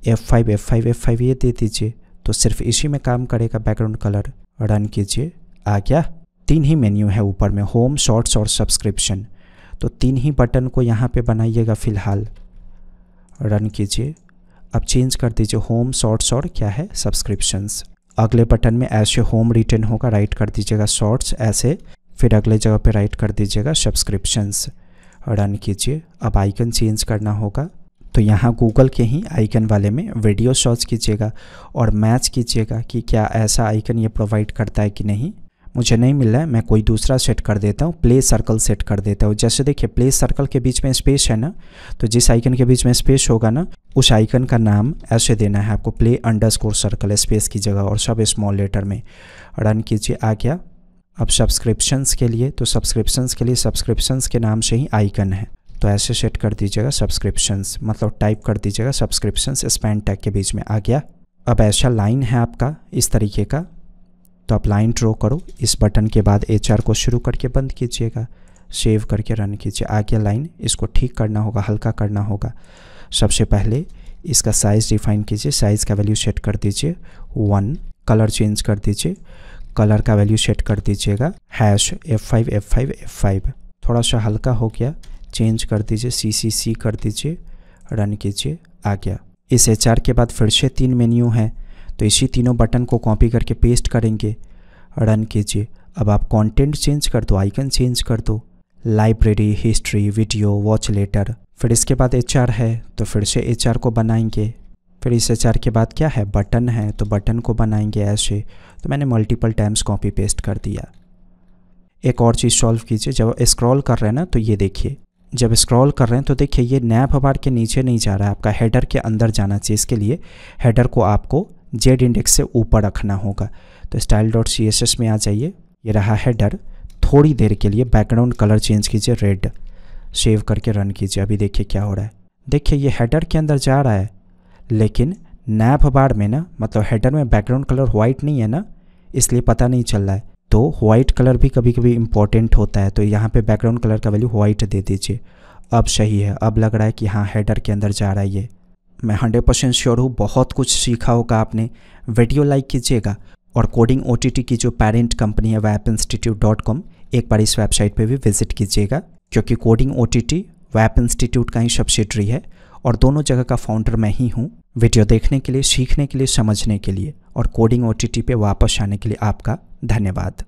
F5 ये दे दीजिए, तो सिर्फ इसी में काम करेगा बैकग्राउंड कलर। रन कीजिए, आ गया। 3 ही मेन्यू है ऊपर में, होम, शॉर्ट्स और सब्सक्रिप्शन, तो 3 ही बटन को यहाँ पे बनाइएगा फ़िलहाल। रन कीजिए। अब चेंज कर दीजिए होम, शॉर्ट्स और क्या है सब्सक्रिप्शंस। अगले बटन में ऐसे होम रिटर्न होगा, राइट कर दीजिएगा शॉर्ट्स ऐसे, फिर अगले जगह पे राइट कर दीजिएगा सब्सक्रिप्शंस। रन कीजिए। अब आइकन चेंज करना होगा, तो यहाँ गूगल के ही आइकन वाले में वीडियो सर्च कीजिएगा और मैच कीजिएगा कि क्या ऐसा आइकन ये प्रोवाइड करता है कि नहीं। मुझे नहीं मिल रहा है, मैं कोई दूसरा सेट कर देता हूँ। प्ले सर्कल सेट कर देता हूँ। जैसे देखिए प्ले सर्कल के बीच में स्पेस है ना, तो जिस आइकन के बीच में स्पेस होगा ना, उस आइकन का नाम ऐसे देना है आपको, प्ले अंडरस्कोर सर्कल, स्पेस की जगह, और सब स्मॉल लेटर में। रन कीजिए, आ गया। अब सब्सक्रिप्शंस के लिए, तो सब्सक्रिप्शंस के लिए सब्सक्रिप्शंस के नाम से ही आइकन है, तो ऐसे सेट कर दीजिएगा सब्सक्रिप्शंस, मतलब टाइप कर दीजिएगा सब्सक्रिप्शंस स्पैन टैग के बीच में। आ गया। अब ऐसा लाइन है आपका इस तरीके का, तो आप लाइन ड्रॉ करो। इस बटन के बाद HR को शुरू करके बंद कीजिएगा। सेव करके रन कीजिए, आ गया लाइन। इसको ठीक करना होगा, हल्का करना होगा। सबसे पहले इसका साइज़ डिफाइन कीजिए। साइज़ का वैल्यू सेट कर दीजिए 1। कलर चेंज कर दीजिए। कलर का वैल्यू सेट कर दीजिएगा F5 थोड़ा सा हल्का हो गया, चेंज कर दीजिए CCC कर दीजिए। रन कीजिए, आ गया। इस HR के बाद फिर से 3 मेन्यू हैं, तो इसी तीनों बटन को कॉपी करके पेस्ट करेंगे। रन कीजिए। अब आप कंटेंट चेंज कर दो, आइकन चेंज कर दो, library, history, video, watch later. फिर इसके बाद HR है, तो फिर से HR को बनाएंगे। फिर इस HR के बाद क्या है, बटन है, तो बटन को बनाएंगे ऐसे। तो मैंने मल्टीपल टाइम्स कॉपी पेस्ट कर दिया। एक और चीज़ सॉल्व कीजिए। जब स्क्रॉल कर रहे हैं ना, तो ये देखिए, जब स्क्रॉल कर रहे हैं तो देखिए ये नैब बार के नीचे नहीं जा रहा है, आपका हेडर के अंदर जाना चाहिए। इसके लिए हेडर को आपको Z इंडेक्स से ऊपर रखना होगा। तो style.css में आ जाइए, ये रहा हेडर। थोड़ी देर के लिए बैकग्राउंड कलर चेंज कीजिए रेड। सेव करके रन कीजिए। अभी देखिए क्या हो रहा है। देखिए ये हेडर के अंदर जा रहा है, लेकिन नैब बार में ना, मतलब हेडर में बैकग्राउंड कलर वाइट नहीं है ना, इसलिए पता नहीं चल रहा है। तो वाइट कलर भी कभी कभी इंपॉर्टेंट होता है, तो यहाँ पे बैकग्राउंड कलर का वैल्यू वाइट दे दीजिए। अब सही है, अब लग रहा है कि हाँ हेडर के अंदर जा रहा है ये। मैं 100% श्योर हूँ बहुत कुछ सीखा होगा आपने। वीडियो लाइक कीजिएगा और कोडिंग OTT की जो पेरेंट कंपनी है webinstitute.com, एक बार इस वेबसाइट पे भी विजिट कीजिएगा, क्योंकि कोडिंग OTT वेब इंस्टीट्यूट का ही सब्सिडरी है और दोनों जगह का फाउंडर मैं ही हूँ। वीडियो देखने के लिए, सीखने के लिए, समझने के लिए और कोडिंग OTT पे वापस आने के लिए आपका धन्यवाद।